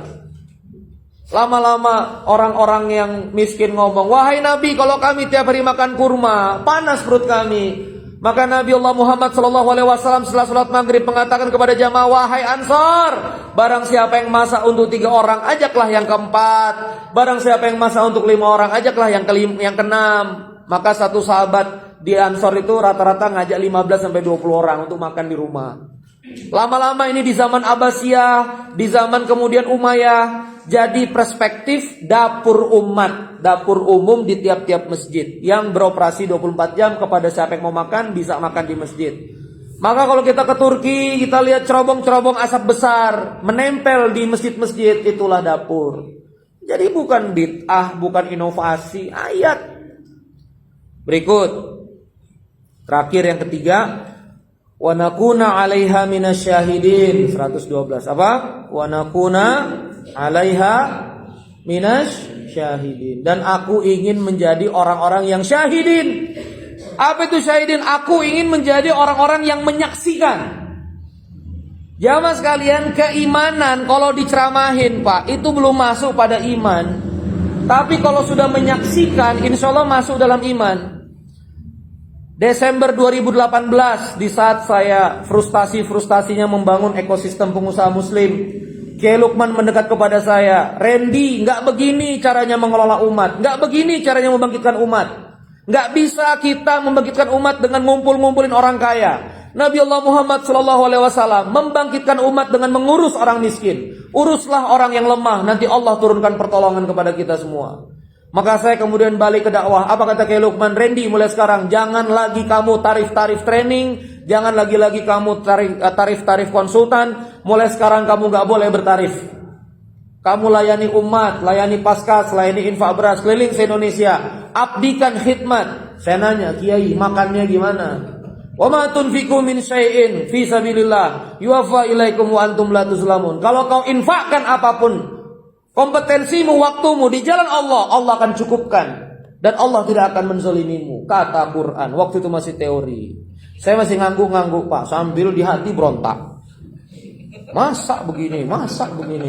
Lama-lama orang-orang yang miskin ngomong, wahai Nabi, kalau kami tiap hari makan kurma, panas perut kami. Maka Nabi Allah Muhammad SAW setelah sholat maghrib mengatakan kepada jamaah, wahai Ansor, barang siapa yang masak untuk 3 orang, ajaklah yang keempat. Barang siapa yang masak untuk 5 orang, ajaklah yang keenam. Maka satu sahabat di Ansor itu rata-rata ngajak 15-20 orang untuk makan di rumah. Lama-lama ini di zaman Abbasiyah, di zaman kemudian Umayyah, jadi perspektif dapur umat, dapur umum di tiap-tiap masjid yang beroperasi 24 jam, kepada siapa yang mau makan bisa makan di masjid. Maka kalau kita ke Turki, kita lihat cerobong-cerobong asap besar menempel di masjid-masjid, itulah dapur. Jadi bukan bid'ah, bukan inovasi, ayat. Berikut, terakhir yang ketiga, wa nakuna 'alaiha minasyahidin, 112. Apa? Wa nakuna 'alaiha minasyahidin, dan aku ingin menjadi orang-orang yang syahidin. Apa itu syahidin? Aku ingin menjadi orang-orang yang menyaksikan. Jamaah sekalian, keimanan kalau diceramahin Pak, itu belum masuk pada iman. Tapi kalau sudah menyaksikan, insya Allah masuk dalam iman. Desember 2018, di saat saya frustasinya membangun ekosistem pengusaha muslim, Kiai Lukman mendekat kepada saya, Randy, nggak begini caranya mengelola umat, nggak begini caranya membangkitkan umat, nggak bisa kita membangkitkan umat dengan ngumpulin orang kaya. Nabi Allah Muhammad SAW membangkitkan umat dengan mengurus orang miskin. Uruslah orang yang lemah, nanti Allah turunkan pertolongan kepada kita semua. Maka saya kemudian balik ke dakwah. Apa kata Kiai Lukman? Randy, mulai sekarang jangan lagi kamu tarif-tarif training, jangan lagi-lagi kamu tarif-tarif konsultan. Mulai sekarang kamu gak boleh bertarif. Kamu layani umat, layani paskas, layani infak beras keliling se-Indonesia. Abdikan khidmat. Saya nanya, Kiai, makannya gimana? Wa ma tunfiqu min syai'in fi sabilillah yuwaffa ilaikum wa antum la tuzlamun. Kalau kau infakkan apapun, kompetensimu, waktumu di jalan Allah, Allah akan cukupkan dan Allah tidak akan menzalimimu. Kata Quran. Waktu itu masih teori. Saya masih ngangguk-ngangguk Pak, sambil di hati berontak. Masa begini?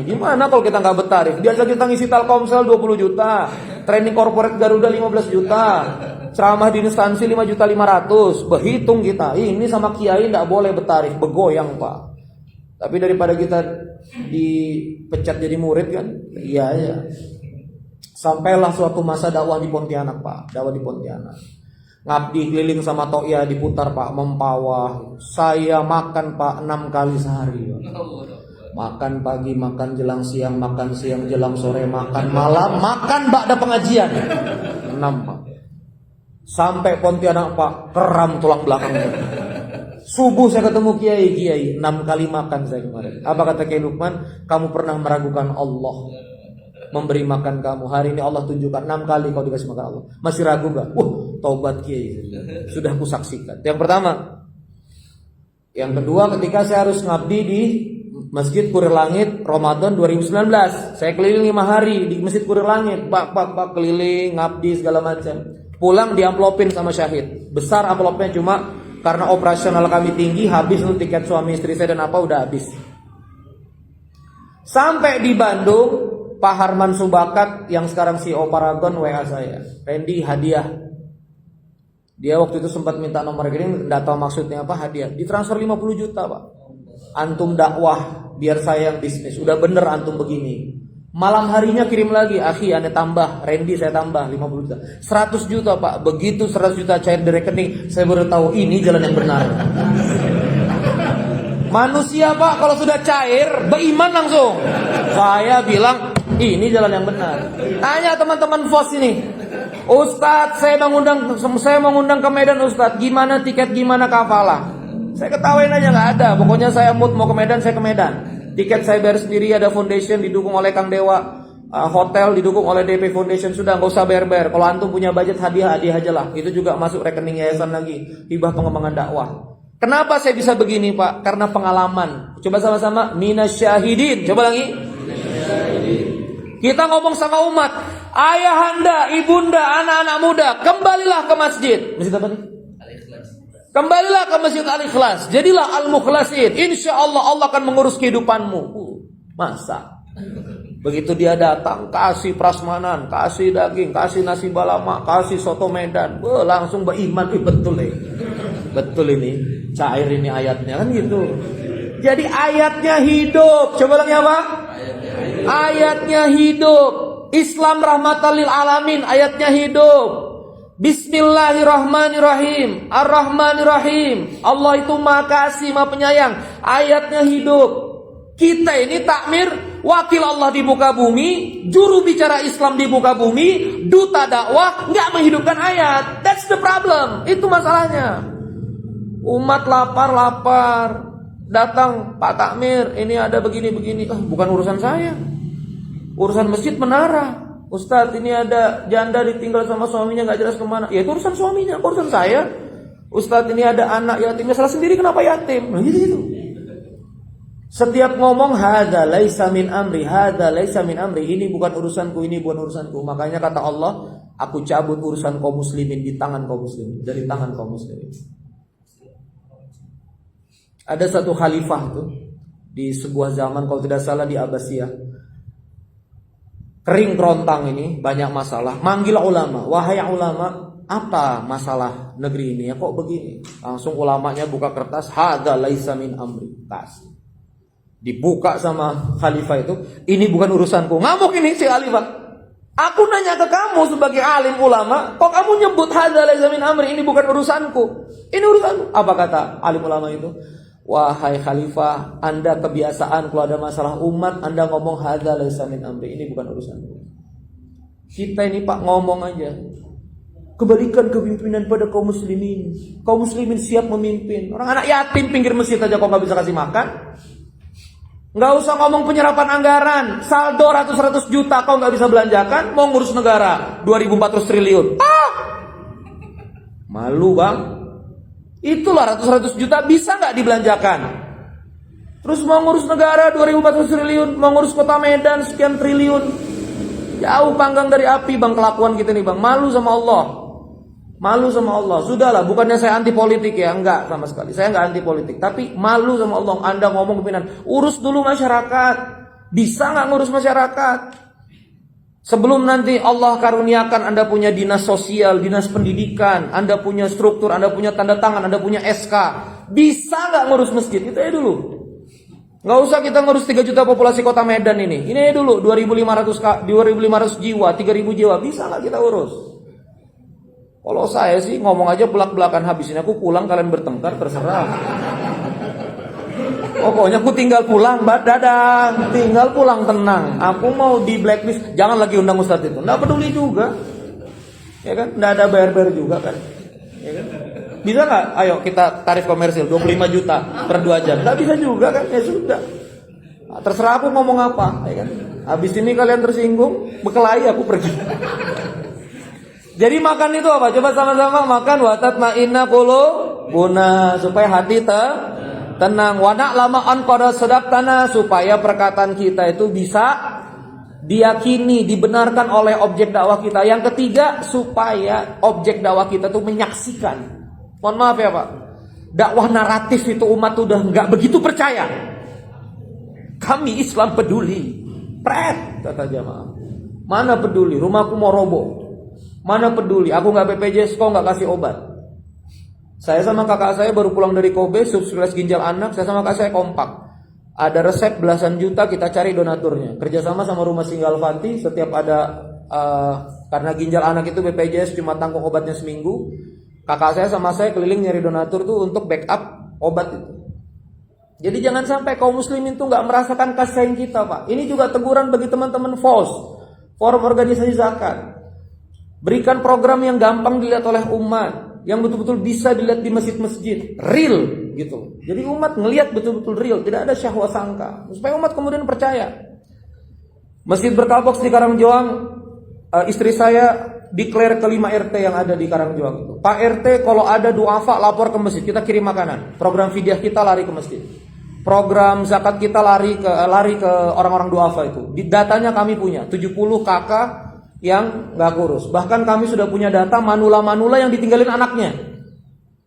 Gimana kalau kita nggak bertarif? Biasa kita ngisi Telkomsel 20 juta, training corporate Garuda 15 juta, ceramah di instansi 5.500.000. Berhitung kita, ini sama kiai nggak boleh bertarif, begoyang Pak. Tapi daripada kita dipecat jadi murid kan, iya ya. Sampailah suatu masa dakwah di Pontianak Pak, dakwah di Pontianak. Ngabdi keliling sama To'ya diputar Pak, Mempawah. Saya makan Pak 6 kali sehari Pak. Makan pagi, makan jelang siang, makan siang jelang sore, makan malam, makan ba'da pengajian. 6 Pak. Sampai Pontianak Pak, keram tulang belakangnya. Subuh saya ketemu Kiai 6 kali makan saya kemarin. Apa kata Kiai Lukman? Kamu pernah meragukan Allah memberi makan kamu. Hari ini Allah tunjukkan 6 kali kau dikasih makan Allah. Masih ragu gak? Taubat Kiai. Sudah kusaksikan. Yang pertama. Yang kedua, ketika saya harus ngabdi di Masjid Kurir Langit Ramadan 2019. Saya keliling 5 hari di Masjid Kurir Langit. Pak keliling, ngabdi segala macam. Pulang diamplopin sama Syahid. Besar amplopnya, cuma karena operasional kami tinggi, habis untuk tiket suami istri saya dan apa udah habis. Sampai di Bandung, Pak Harman Subakat yang sekarang CEO Paragon WA saya, Randy, hadiah. Dia waktu itu sempat minta nomor rekening, enggak tahu maksudnya apa, hadiah. Ditransfer 50 juta Pak. Antum dakwah, biar saya yang bisnis. Udah bener antum begini. Malam harinya kirim lagi, akhi ane tambah, Randy saya tambah 50 juta. 100 juta Pak. Begitu 100 juta cair di rekening, saya baru tahu ini jalan yang benar. Manusia Pak kalau sudah cair, beriman langsung. Saya bilang ini jalan yang benar. Tanya teman-teman FOS ini, Ustadz saya mengundang ke Medan Ustadz, gimana tiket, gimana kafalah? Saya ketawain aja, nggak ada. Pokoknya saya mood mau ke Medan, saya ke Medan. Tiket saya bayar sendiri, ada foundation didukung oleh Kang Dewa, hotel didukung oleh DP Foundation, sudah nggak usah bayar-bayar. Kalau antum punya budget hadiah aja lah. Itu juga masuk rekening yayasan lagi, hibah pengembangan dakwah. Kenapa saya bisa begini Pak? Karena pengalaman. Coba sama-sama, minasyahidin. Coba lagi. Kita ngomong sama umat, ayahanda, ibunda, anak-anak muda, kembalilah ke masjid. Masjid apa nih? Kembalilah ke Masjid Al-Ikhlas. Jadilah al-mukhlasin. Insya Allah Allah akan mengurus kehidupanmu. Masa? Begitu dia datang, kasih prasmanan, kasih daging, kasih nasi balama, kasih soto Medan, langsung beriman. Betul betul ini, cair ini ayatnya kan gitu. Jadi ayatnya hidup. Coba lagi apa? Ayatnya hidup. Islam rahmatan lil alamin, ayatnya hidup. Bismillahirrahmanirrahim, Ar-Rahmanirrahim. Allah itu Maha Kasih, Maha Penyayang. Ayatnya hidup. Kita ini takmir, wakil Allah di muka bumi, juru bicara Islam di muka bumi, duta dakwah, nggak menghidupkan ayat. That's the problem. Itu masalahnya. Umat lapar. Datang, Pak Takmir, ini ada begini-begini. Bukan urusan saya. Urusan masjid menara. Ustadz, ini ada janda ditinggal sama suaminya gak jelas kemana. Ya itu urusan suaminya, urusan saya. Ustadz, ini ada anak yatimnya, salah sendiri kenapa yatim? Nah gitu. Setiap ngomong hadza laisa min amri, hadza laisa min amri, ini bukan urusanku, ini bukan urusanku. Makanya kata Allah, aku cabut urusan kaum muslimin di tangan kaum muslimin, dari tangan kaum muslimin. Ada satu khalifah tuh, di sebuah zaman kalau tidak salah di Abbasiyah. Kering kerontang ini, banyak masalah. Manggil ulama, wahai ulama, apa masalah negeri ini ya kok begini? Langsung ulamanya buka kertas, hadza laisa min amri. Kasih. Dibuka sama khalifah itu, ini bukan urusanku. Ngamuk ini si khalifah. Aku nanya ke kamu sebagai alim ulama, kok kamu nyebut hadza laisa min amri, ini bukan urusanku. Ini urusanku. Apa kata alim ulama itu? Wahai khalifah, Anda kebiasaan kalau ada masalah umat Anda ngomong hadza laisa min amri, ini bukan urusanku. Kita ini Pak ngomong aja. Kebalikan kepimpinan pada kaum muslimin. Kaum muslimin siap memimpin. Orang anak yatim pinggir masjid aja kok nggak bisa kasih makan. Nggak usah ngomong penyerapan anggaran, saldo ratus juta kau nggak bisa belanjakan, mau ngurus negara 2.400 triliun. Malu bang. Itulah ratus juta bisa nggak dibelanjakan? Terus mau ngurus negara 2.400 triliun, mau ngurus kota Medan sekian triliun. Jauh panggang dari api bang kelakuan kita nih bang. Malu sama Allah. Malu sama Allah. Sudahlah, bukannya saya anti politik ya, enggak sama sekali. Saya enggak anti politik, tapi malu sama Allah. Anda ngomong pimpinan, urus dulu masyarakat. Bisa enggak ngurus masyarakat? Sebelum nanti Allah karuniakan Anda punya dinas sosial, dinas pendidikan, Anda punya struktur, Anda punya tanda tangan, Anda punya SK. Bisa enggak ngurus masjid? Itu aja dulu. Enggak usah kita ngurus 3 juta populasi kota Medan ini. Ini aja dulu 2.500 jiwa, 3.000 jiwa. Bisa enggak kita urus? Kalau saya sih ngomong aja belak-belakan, habisin aku pulang kalian bertengkar terserah. Pokoknya aku tinggal pulang, dadah, tinggal pulang tenang. Aku mau di blacklist, jangan lagi undang Ustadz itu. Nggak peduli juga, ya kan? Nggak ada bayar-bayar juga kan? Ya kan? Bisa nggak? Ayo kita tarif komersil 25 juta per 2 jam. Nggak bisa juga kan? Ya sudah. Nah, terserah aku ngomong apa, ya kan? Habis ini kalian tersinggung, bekelahi aku pergi. Jadi makan itu apa? Coba sama-sama makan watatma'inna qulubuna, supaya hati tenang. Wa na'lama an qad sadaqtana, supaya perkataan kita itu bisa diyakini, dibenarkan oleh objek dakwah kita. Yang ketiga, supaya objek dakwah kita itu menyaksikan. Mohon maaf ya Pak. Dakwah naratif itu umat udah nggak begitu percaya. Kami Islam peduli. Pret kata jamaah. Mana peduli? Rumahku mau roboh. Mana peduli, aku nggak BPJS, kok nggak kasih obat. Saya sama kakak saya baru pulang dari Kobe, subscribe ginjal anak, saya sama kakak saya kompak. Ada resep belasan juta, kita cari donaturnya. Kerjasama sama Rumah Singgah Al-Fanti, setiap ada, karena ginjal anak itu BPJS cuma tanggung obatnya seminggu. Kakak saya sama saya keliling nyari donatur tuh untuk backup obat itu. Jadi jangan sampai kaum muslimin tuh nggak merasakan kasih sayang kita Pak. Ini juga teguran bagi teman-teman FOS, Forum Organisasi Zakat. Berikan program yang gampang dilihat oleh umat, yang betul-betul bisa dilihat di masjid-masjid, real gitu. Jadi umat ngelihat betul-betul real, tidak ada syahwa sangka, supaya umat kemudian percaya. Masjid Berkah-Box di Karangjoang, istri saya declare ke 5 RT yang ada di Karangjoang itu. Pak RT kalau ada duafa lapor ke masjid, kita kirim makanan. Program fidyah kita lari ke masjid. Program zakat kita lari ke orang-orang duafa itu. Di datanya kami punya 70 kakak yang nggak kurus. Bahkan kami sudah punya data manula-manula yang ditinggalin anaknya.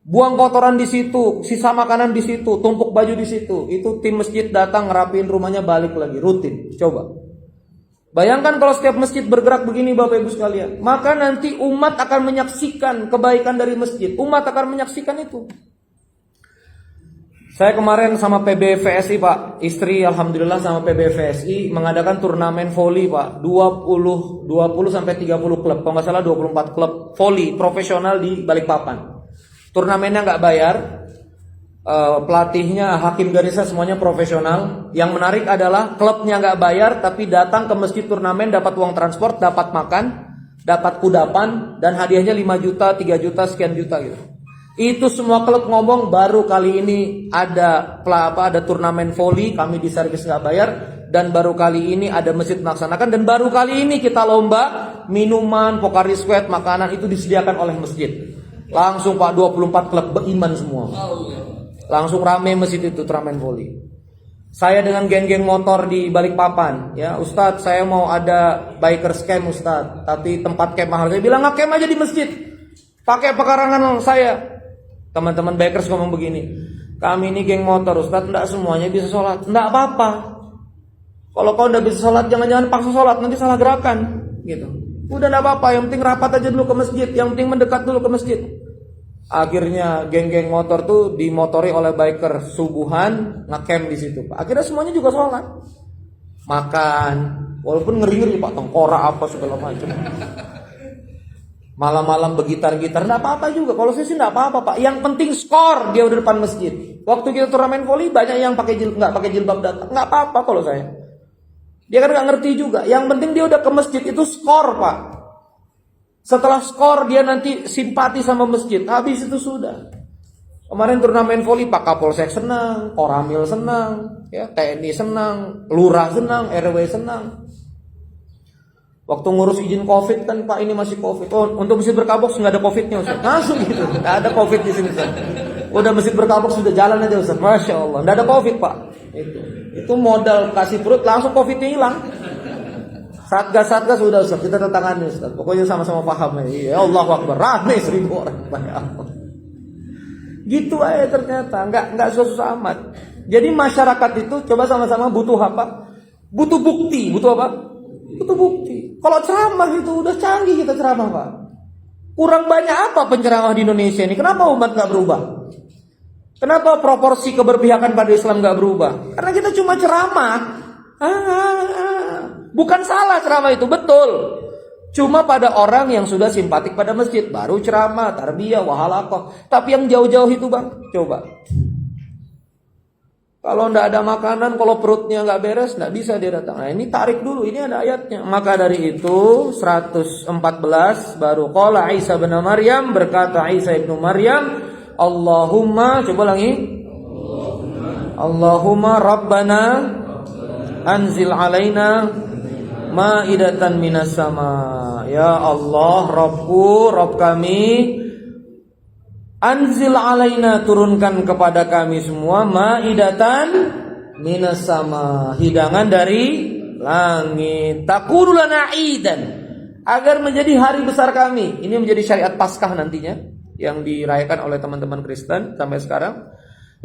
Buang kotoran di situ, sisa makanan di situ, tumpuk baju di situ. Itu tim masjid datang ngerapiin rumahnya, balik lagi rutin. Coba. Bayangkan kalau setiap masjid bergerak begini Bapak Ibu sekalian, maka nanti umat akan menyaksikan kebaikan dari masjid. Umat akan menyaksikan itu. Saya kemarin sama PBVSI Pak, istri alhamdulillah sama PBVSI mengadakan turnamen voli Pak, 20 sampai 30 klub, kalau nggak salah 24 klub voli profesional di Balikpapan. Turnamennya nggak bayar, pelatihnya, hakim garisnya semuanya profesional. Yang menarik adalah klubnya nggak bayar, tapi datang ke masjid turnamen dapat uang transport, dapat makan, dapat kudapan, dan hadiahnya 5 juta, 3 juta, sekian juta gitu. Itu semua klub ngomong baru kali ini ada turnamen voli, kami di servis nggak bayar, dan baru kali ini ada masjid melaksanakan, dan baru kali ini kita lomba minuman, Pocari Sweat, makanan itu disediakan oleh masjid. Langsung Pak 24 klub beriman semua. Langsung rame masjid itu turnamen voli. Saya dengan geng-geng motor di Balikpapan, ya Ustadz saya mau ada bikers camp Ustadz, tapi tempat camp mahal. Saya bilang nge-camp aja di masjid, pakai pekarangan saya. Teman-teman bikers ngomong begini, kami ini geng motor Ustaz, enggak semuanya bisa sholat. Enggak apa-apa. Kalau kau enggak bisa sholat, jangan-jangan paksa sholat, nanti salah gerakan gitu. Udah enggak apa-apa, yang penting rapat aja dulu ke masjid, yang penting mendekat dulu ke masjid. Akhirnya geng-geng motor tuh dimotori oleh biker subuhan, ngecamp di situ. Akhirnya semuanya juga sholat. Makan, walaupun ngeri-ngeri Pak, tengkorak apa segala macam. Malam-malam begitar-gitar, enggak apa-apa juga. Kalau saya sih enggak apa-apa Pak. Yang penting skor dia udah depan masjid. Waktu kita turnamen voli banyak yang enggak pakai jilbab datang. Enggak apa-apa kalau saya. Dia kan enggak ngerti juga. Yang penting dia udah ke masjid itu skor Pak. Setelah skor dia nanti simpati sama masjid. Habis itu sudah. Kemarin turnamen voli Pak Kapolsek senang, Koramil senang, ya TNI senang, Lurah senang, RW senang. Waktu ngurus izin Covid kan Pak ini masih Covid. Oh, untuk Masjid Berkabok nggak ada Covidnya Ustaz. Langsung gitu. Nggak ada Covid di sini Ustaz. Udah Masjid Berkabok sudah jalan aja Ustaz. Masya Allah. Nggak ada Covid Pak. Itu modal kasih perut langsung Covidnya hilang. Satgas sudah Ustaz. Kita tantangannya Ustaz. Pokoknya sama-sama paham. Ya Allahu Akbar. Rame 1000 orang. Gitu aja ternyata. Nggak susah amat. Jadi masyarakat itu coba sama-sama butuh apa? Butuh bukti. Butuh apa? Butuh bukti. Kalau ceramah itu udah canggih kita ceramah Pak. Kurang banyak apa penceramah di Indonesia ini? Kenapa umat gak berubah? Kenapa proporsi keberpihakan pada Islam gak berubah? Karena kita cuma ceramah. Bukan salah ceramah itu, betul. Cuma pada orang yang sudah simpatik pada masjid baru ceramah, tarbiyah, wahalaqah. Tapi yang jauh-jauh itu Bang, coba. Kalau ndak ada makanan, kalau perutnya nggak beres, nggak bisa dia datang. Nah ini tarik dulu, ini ada ayatnya. Maka dari itu 114 baru qala Isa bin Maryam, berkata Isa ibnu Maryam, Allahumma, coba ulangi. Allahumma Rabbana anzil alaina ma'idatan minas sama. Ya Allah, Rabbku, Rabb kami, anzil alaina, turunkan kepada kami semua ma'idatan minas sama, hidangan dari langit, takunu lana idan, agar menjadi hari besar kami. Ini menjadi syariat Paskah nantinya yang dirayakan oleh teman-teman Kristen sampai sekarang.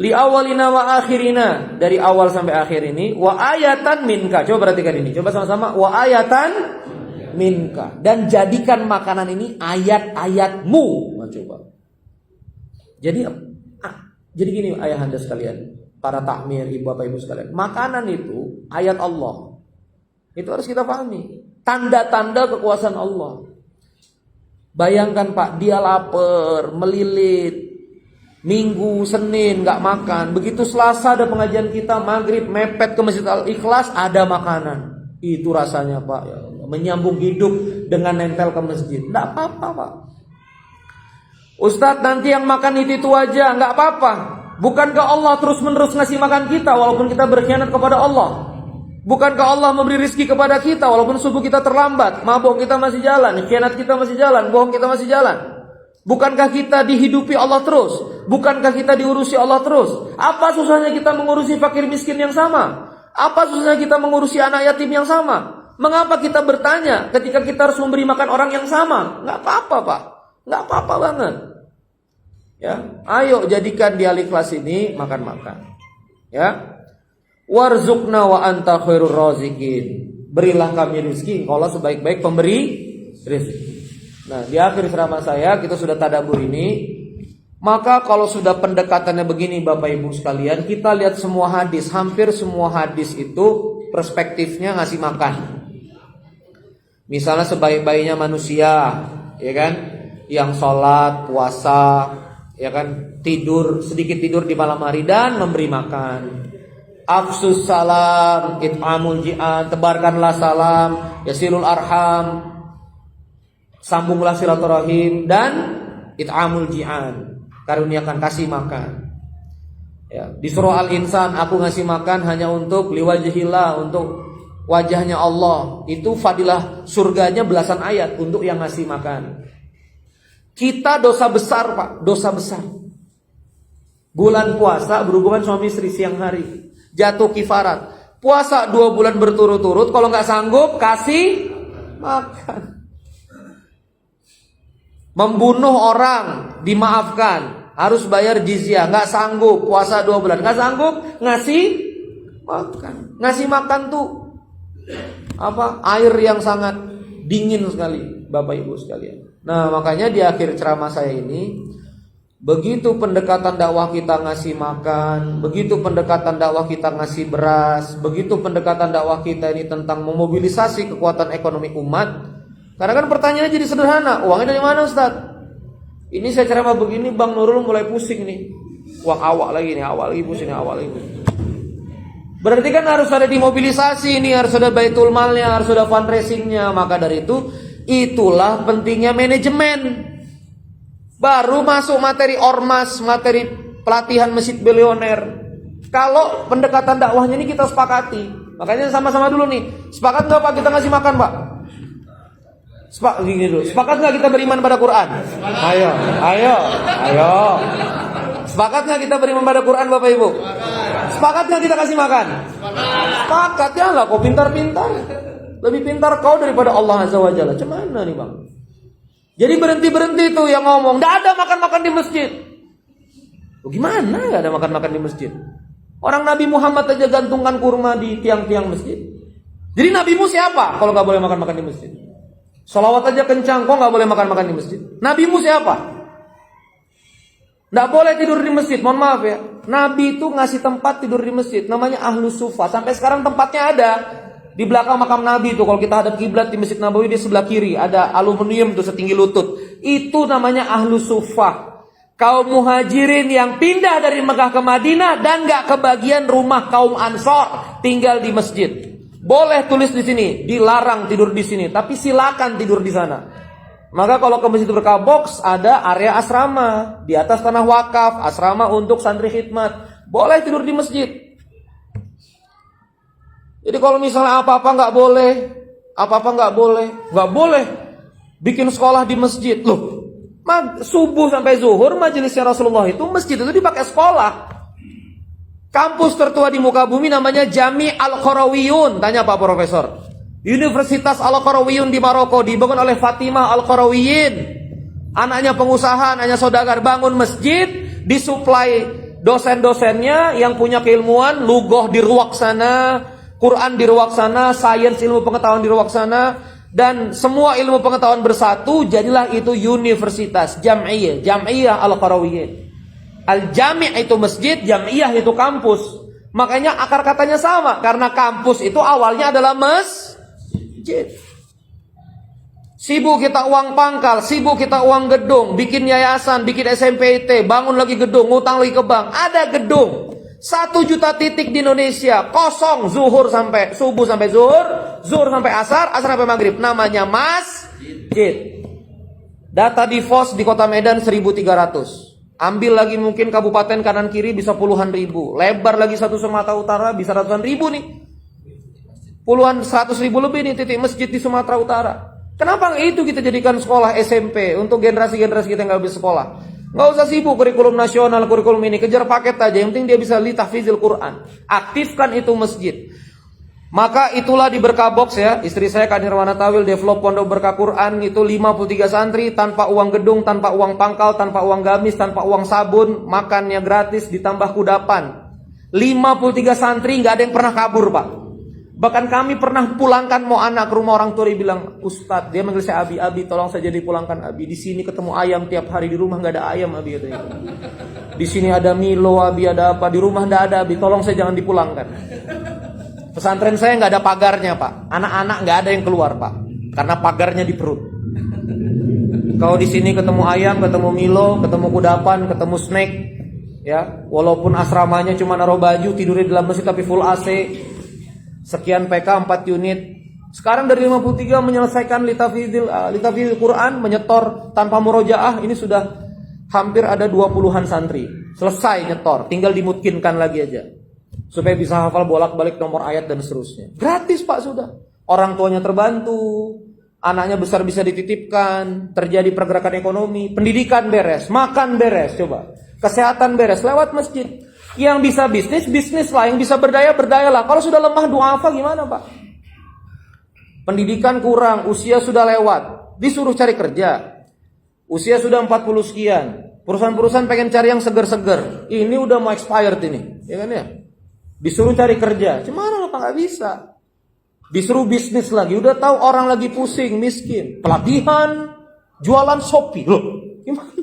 Li awalina wa akhirina, dari awal sampai akhir ini. Wa ayatan minka, coba perhatikan ini, coba sama-sama. Wa ayatan minka, dan jadikan makanan ini ayat-ayatmu. Nah, coba. Jadi gini ayahanda sekalian, para takmir, ibu bapak ibu sekalian, makanan itu ayat Allah. Itu harus kita pahami. Tanda-tanda kekuasaan Allah. Bayangkan Pak, dia lapar, melilit, Minggu, Senin nggak makan. Begitu Selasa ada pengajian kita, Maghrib mepet ke Masjid Al-Ikhlas, ada makanan. Itu rasanya Pak, ya Allah, menyambung hidup dengan nempel ke masjid. Nggak apa-apa Pak. Ustadz nanti yang makan itu aja, nggak apa-apa. Bukankah Allah terus-menerus ngasih makan kita walaupun kita berkhianat kepada Allah? Bukankah Allah memberi rizki kepada kita walaupun subuh kita terlambat, mabuk kita masih jalan, khianat kita masih jalan, bohong kita masih jalan? Bukankah kita dihidupi Allah terus? Bukankah kita diurusi Allah terus? Apa susahnya kita mengurusi fakir miskin yang sama? Apa susahnya kita mengurusi anak yatim yang sama? Mengapa kita bertanya ketika kita harus memberi makan orang yang sama? Nggak apa-apa Pak. Nggak apa-apa banget. Ya, ayo jadikan di Al-Ikhlas ini makan-makan. Ya. Warzuqna wa anta khairur raziqin. Berilah kami rezeki, engkaulah sebaik-baik pemberi rezeki. Nah, di akhir ceramah saya kita sudah tadabbur ini. Maka kalau sudah pendekatannya begini Bapak Ibu sekalian, kita lihat semua hadis, hampir semua hadis itu perspektifnya ngasih makan. Misalnya sebaik-baiknya manusia, ya kan? Yang sholat, puasa, ya kan, tidur, sedikit tidur di malam hari dan memberi makan. Afsus salam, it'amul ji'an, tebarkanlah salam, yasilul arham, sambunglah silaturahim, dan it'amul ji'an, karuniakan, kasih makan. Ya, di surah Al-Insan, aku ngasih makan hanya untuk liwajhillah, untuk wajahnya Allah. Itu fadilah surganya belasan ayat untuk yang ngasih makan. Kita dosa besar Pak, dosa besar. Bulan puasa berhubungan suami istri siang hari, jatuh kifarat. Puasa 2 bulan berturut-turut, kalau nggak sanggup kasih makan. Membunuh orang dimaafkan, harus bayar jizyah, nggak sanggup puasa 2 bulan, nggak sanggup ngasih makan. Ngasih makan tuh air yang sangat dingin sekali, Bapak Ibu sekalian. Nah, makanya di akhir ceramah saya ini, begitu pendekatan dakwah kita ngasih makan, begitu pendekatan dakwah kita ngasih beras, begitu pendekatan dakwah kita ini tentang memobilisasi kekuatan ekonomi umat. Karena kan pertanyaannya jadi sederhana, uangnya dari mana Ustaz? Ini saya ceramah begini, Bang Nurul mulai pusing nih. Uang awak lagi nih, awak lagi pusing, awak lagi pusing. Berarti kan harus ada dimobilisasi ini, harus ada baitul malnya, harus ada fundraisingnya. Maka dari itu, itulah pentingnya manajemen. Baru masuk materi ormas, materi pelatihan masjid bilioner. Kalau pendekatan dakwahnya ini kita sepakati. Makanya sama-sama dulu nih. Sepakat nggak Pak kita ngasih makan Pak? Gini dulu. Sepakat nggak kita beriman pada Quran? Ayo. Sepakat nggak kita beriman pada Quran Bapak Ibu? Sepakat nggak kita kasih makan? Sepakat ya lah, kau pintar-pintar. Lebih pintar kau daripada Allah Azza wa Jalla. Cuman nih Bang. Jadi berhenti tuh yang ngomong, nggak ada makan-makan di masjid. Gimana nggak ada makan-makan di masjid? Orang Nabi Muhammad aja gantungkan kurma di tiang-tiang masjid. Jadi nabimu siapa kalau nggak boleh makan-makan di masjid? Sholawat aja kencang, kok nggak boleh makan-makan di masjid? Nabimu siapa? Nggak boleh tidur di masjid, mohon maaf ya. Nabi itu ngasih tempat tidur di masjid, namanya Ahlus Sufa. Sampai sekarang tempatnya ada. Di belakang makam Nabi itu, kalau kita hadap kiblat di Masjid Nabawi, di sebelah kiri ada aluminium tuh setinggi lutut. Itu namanya Ahlus Sufa. Kaum muhajirin yang pindah dari Mekah ke Madinah dan nggak kebagian rumah kaum Ansor, tinggal di masjid. Boleh tulis di sini, dilarang tidur di sini, tapi silakan tidur di sana. Maka kalau ke masjid berkah box, ada area asrama di atas tanah wakaf, asrama untuk santri khidmat. Boleh tidur di masjid. Jadi kalau misalnya apa-apa nggak boleh bikin sekolah di masjid. Loh, subuh sampai zuhur majelisnya Rasulullah itu masjid itu dipakai sekolah. Kampus tertua di muka bumi namanya Jami Al-Qarawiyun. Tanya Pak Profesor. Universitas Al-Qarawiyun di Maroko dibangun oleh Fatimah Al-Qarawiyin. Anaknya pengusaha, anaknya saudagar, bangun masjid, disuplai dosen-dosennya yang punya keilmuan, lugoh di ruang sana, Quran di ruang sana, sains ilmu pengetahuan di ruang sana, dan semua ilmu pengetahuan bersatu, jadilah itu universitas Jam'iyah Al-Qarawiyin. Al-Jami' itu masjid, Jam'iyah itu kampus. Makanya akar katanya sama, karena kampus itu awalnya adalah masjid. Sibuk kita uang pangkal, sibuk kita uang gedung, bikin yayasan, bikin SMPT, bangun lagi gedung, ngutang lagi ke bank. Ada gedung 1 juta titik di Indonesia, kosong, zuhur sampai subuh sampai zuhur sampai asar sampai maghrib. Namanya masjid. Data di FOS di Kota Medan 1.300. Ambil lagi mungkin kabupaten kanan kiri bisa puluhan ribu. Lebar lagi satu Sumatera Utara bisa ratusan ribu nih. Puluhan 100.000 lebih nih titik masjid di Sumatera Utara. Kenapa itu kita jadikan sekolah SMP untuk generasi-generasi kita yang gak bisa sekolah? Gak usah sibuk kurikulum nasional, kurikulum ini. Kejar paket aja, yang penting dia bisa li tahfizil Quran. Aktifkan itu masjid. Maka itulah di Berkah Box ya. Istri saya Kak Nirwana Tawil develop pondok Berkah Quran. Itu 53 santri tanpa uang gedung, tanpa uang pangkal, tanpa uang gamis, tanpa uang sabun. Makannya gratis ditambah kudapan. 53 santri gak ada yang pernah kabur Pak. Bahkan kami pernah pulangkan mau anak ke rumah orang tua, dia bilang, Ustadz, dia manggil saya Abi, tolong saja dipulangkan Abi. Di sini ketemu ayam tiap hari, di rumah nggak ada ayam Abi katanya. Di sini ada Milo Abi, ada apa, di rumah nggak ada Abi, tolong saya jangan dipulangkan. Pesantren saya nggak ada pagarnya Pak, anak-anak nggak ada yang keluar Pak, karena pagarnya di perut. Kalau di sini ketemu ayam, ketemu Milo, ketemu kudapan, ketemu snack, ya, walaupun asramanya cuma naruh baju, tidurnya di dalam masjid tapi full AC. Sekian PK 4 unit. Sekarang dari 53 menyelesaikan litafizil Quran, menyetor tanpa murojaah. Ini sudah hampir ada 20-an santri. Selesai nyetor, tinggal dimungkinkan lagi aja. Supaya bisa hafal bolak-balik nomor ayat dan seterusnya. Gratis Pak sudah. Orang tuanya terbantu, anaknya besar bisa dititipkan, terjadi pergerakan ekonomi, pendidikan beres, makan beres, coba. Kesehatan beres lewat masjid. Yang bisa bisnis lah, yang bisa berdaya lah. Kalau sudah lemah duafa gimana Pak? Pendidikan kurang, usia sudah lewat, disuruh cari kerja. Usia sudah 40 sekian.
Perusahaan-perusahaan pengen cari yang seger-seger. Ini udah mau expired ini, ya kan ya? Disuruh cari kerja, gimana lo Pak, nggak bisa. Disuruh bisnis lagi, udah tahu orang lagi pusing, miskin. Pelatihan, jualan Shopee, loh gimana?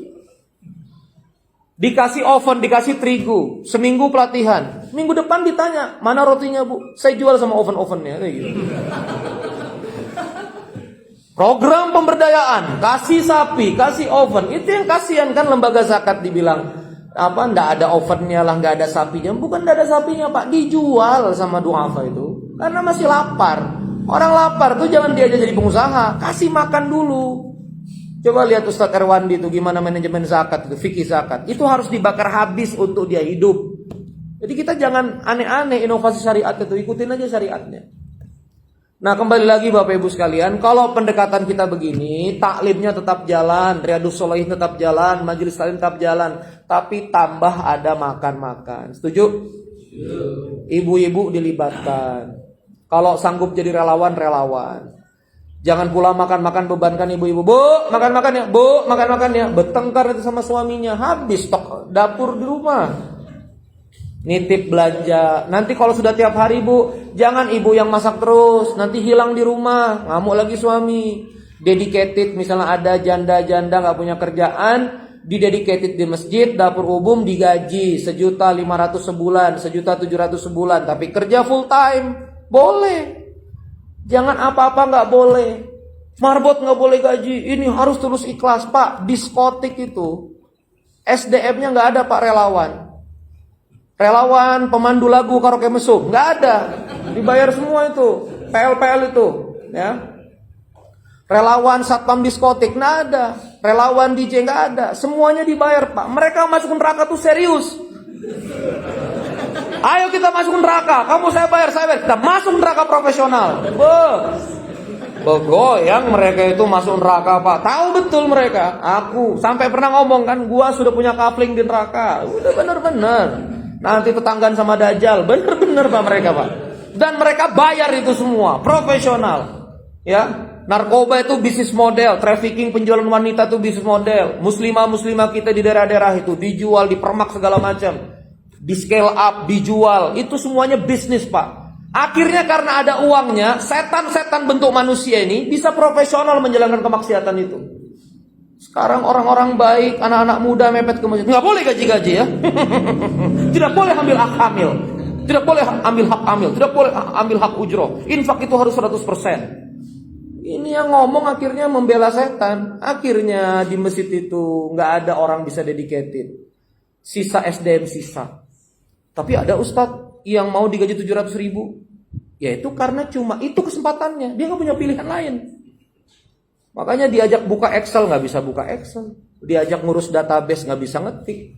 Dikasih oven, dikasih terigu, seminggu pelatihan. Minggu depan ditanya, mana rotinya Bu? Saya jual sama oven-ovennya, kayak gitu. Program pemberdayaan, kasih sapi, kasih oven. Itu yang kasihan kan lembaga zakat dibilang apa? Nggak ada ovennya lah, nggak ada sapinya. Bukan nggak ada sapinya Pak, dijual sama duafa itu karena masih lapar. Orang lapar tuh jangan diajak jadi pengusaha, kasih makan dulu. Coba lihat Ustadz Erwandi itu gimana manajemen zakat itu, fikih zakat. Itu harus dibakar habis untuk dia hidup. Jadi kita jangan aneh-aneh inovasi syariat itu, ikutin aja syariatnya. Nah kembali lagi Bapak Ibu sekalian, kalau pendekatan kita begini, taklimnya tetap jalan, Riyadhus Shalihin tetap jalan, majelis taklim tetap jalan, tapi tambah ada makan-makan. Setuju? Ibu-ibu dilibatkan. Kalau sanggup jadi relawan. Jangan pula makan-makan bebankan ibu-ibu. Bu, makan-makan ya. Bu, makan-makan ya. Bertengkar itu sama suaminya, habis stok dapur di rumah. Nitip belanja. Nanti kalau sudah tiap hari Bu, jangan ibu yang masak terus, nanti hilang di rumah, ngamuk lagi suami. Dedicated, misalnya ada janda-janda gak punya kerjaan, didedicated di masjid, dapur umum digaji 1.500.000 sebulan, 1.700.000 sebulan, tapi kerja full time, boleh. Jangan apa-apa gak boleh. Marbot gak boleh gaji, ini harus terus ikhlas Pak. Diskotik itu SDM-nya gak ada Pak, relawan pemandu lagu karaoke mesum, nggak ada, dibayar semua itu, PL itu, ya. Relawan satpam diskotik, nggak ada, relawan DJ nggak ada, semuanya dibayar Pak. Mereka masuk neraka tuh serius. Ayo kita masuk neraka, kamu saya bayar, kita masuk neraka profesional. Begoyang mereka itu masuk neraka Pak, tahu betul mereka. Aku sampai pernah ngomong kan, gua sudah punya kapling di neraka, udah bener-bener. Nanti tetanggaan sama Dajjal, bener-bener Pak mereka Pak. Dan mereka bayar itu semua, profesional. Ya, narkoba itu bisnis model, trafficking penjualan wanita itu bisnis model. Muslimah kita di daerah-daerah itu dijual, dipermak segala macam, di scale up, dijual, itu semuanya bisnis Pak. Akhirnya karena ada uangnya, setan-setan bentuk manusia ini bisa profesional menjalankan kemaksiatan itu. Sekarang orang-orang baik, anak-anak muda mepet ke masjid, nggak boleh gaji-gaji ya. Tidak boleh ambil hak hamil, tidak boleh ambil hak hamil, tidak boleh ambil hak ujroh. Infak itu harus 100%. Ini yang ngomong akhirnya membela setan. Akhirnya di masjid itu nggak ada orang bisa dedicated. Sisa SDM sisa. Tapi ada ustadz yang mau digaji 700.000. Ya itu karena cuma itu kesempatannya. Dia nggak punya pilihan lain. Makanya diajak buka Excel nggak bisa buka Excel, diajak ngurus database nggak bisa ngetik,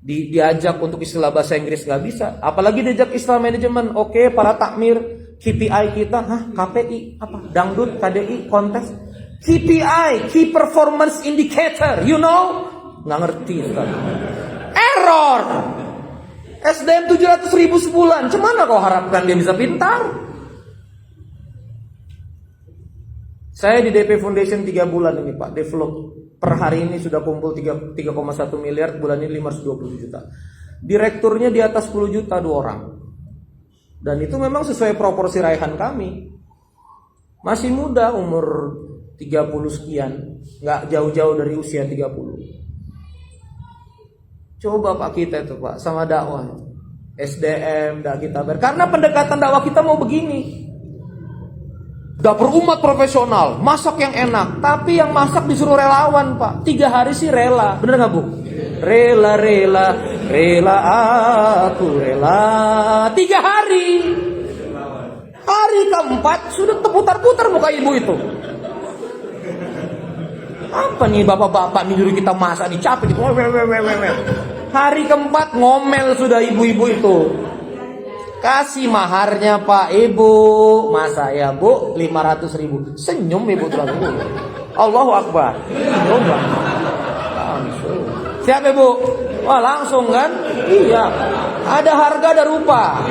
diajak untuk istilah bahasa Inggris nggak bisa, apalagi diajak istilah manajemen. Oke, para takmir, KPI kita, KPI apa? Dangdut, KDI, kontes, KPI, Key Performance Indicator, you know? Nggak ngerti kan? Error. SDM 700.000 sebulan, cuman kau harapkan dia bisa pintar? Saya di DP Foundation 3 bulan ini Pak, develop. Per hari ini sudah kumpul 3,1 miliar, bulan ini 520 juta. Direkturnya di atas 10 juta 2 orang. Dan itu memang sesuai proporsi raihan kami. Masih muda, umur 30 sekian, nggak jauh-jauh dari usia 30. Coba Pak kita itu Pak, sama dakwah. SDM, dah kita karena pendekatan dakwah kita mau begini. Dapur umat profesional, masak yang enak, tapi yang masak disuruh relawan Pak. 3 hari sih rela, bener nggak Bu? Rela aku rela. 3 hari. Hari keempat sudah terputar-putar muka ibu itu. Apa nih bapak-bapak nih nyuruh kita masak nih, capek nih. Hari keempat ngomel sudah ibu-ibu itu. Kasih maharnya Pak Ibu, masa ya Bu 500.000. Senyum ibu tuh langsung. Allahu Akbar. Coba. Langsung. Siapa Ibu? Wah langsung kan? Iya. Ada harga ada rupa.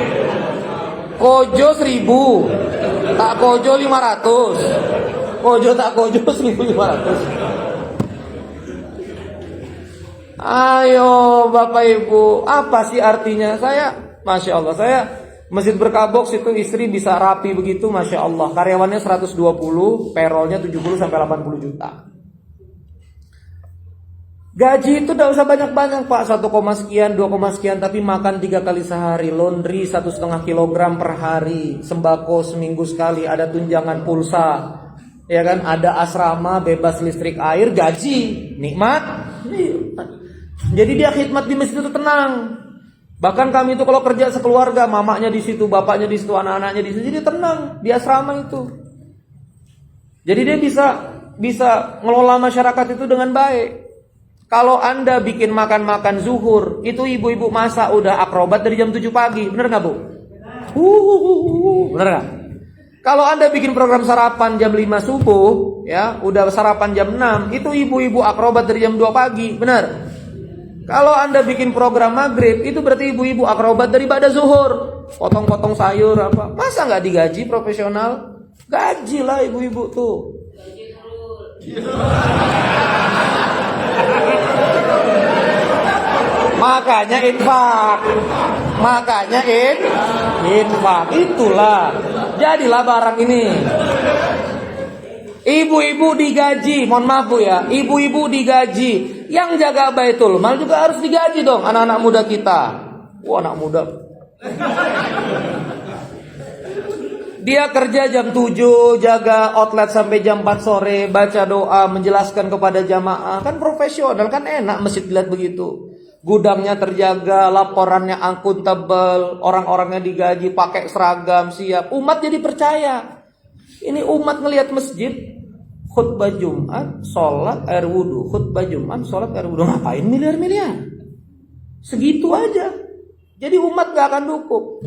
Kojo 1.000, tak kojo 500. Kojo tak kojo 1.500. Ayo Bapak Ibu, apa sih artinya? Masya Allah, saya Masjid Berkah Box itu istri bisa rapi begitu, Masya Allah. Karyawannya 120, payrollnya 70 sampai 80 juta. Gaji itu tidak usah banyak-banyak Pak, 1, sekian, 2, sekian, tapi makan 3 kali sehari, laundry 1,5 kilogram per hari, sembako seminggu sekali, ada tunjangan pulsa, ya kan, ada asrama, bebas listrik, air, gaji, nikmat. Jadi dia khidmat di masjid itu tenang. Bahkan kami itu kalau kerja sekeluarga, mamanya di situ, bapaknya di situ, anak-anaknya di situ, jadi tenang di asrama itu. Jadi dia bisa ngelola masyarakat itu dengan baik. Kalau Anda bikin makan-makan zuhur, itu ibu-ibu masak udah akrobat dari jam 7 pagi. Bener gak Bu? Bener gak? Kalau Anda bikin program sarapan jam 5 subuh, ya, udah sarapan jam 6, itu ibu-ibu akrobat dari jam 2 pagi. Bener? Kalau Anda bikin program maghrib, itu berarti ibu-ibu akrobat dari pada zuhur. Potong-potong sayur apa. Masa gak digaji profesional? Gaji lah ibu-ibu tuh. Makanya infak. Infak. Itulah. Jadilah barang ini. Ibu-ibu digaji. Mohon maaf Bu ya. Ibu-ibu digaji. Yang jaga Baitul Mal juga harus digaji dong. Anak-anak muda kita. Wah, anak muda. Dia kerja jam 7, jaga outlet sampai jam 4 sore, baca doa, menjelaskan kepada jamaah. Kan profesional, kan enak masjid dilihat begitu. Gudangnya terjaga, laporannya akuntabel, orang-orangnya digaji, pakai seragam, siap. Umat jadi percaya. Ini umat ngelihat masjid, khutbah Jumat, sholat, air wudhu. Khutbah Jumat, sholat, air wudhu. Ngapain miliar-miliar? Segitu aja. Jadi umat gak akan dukung.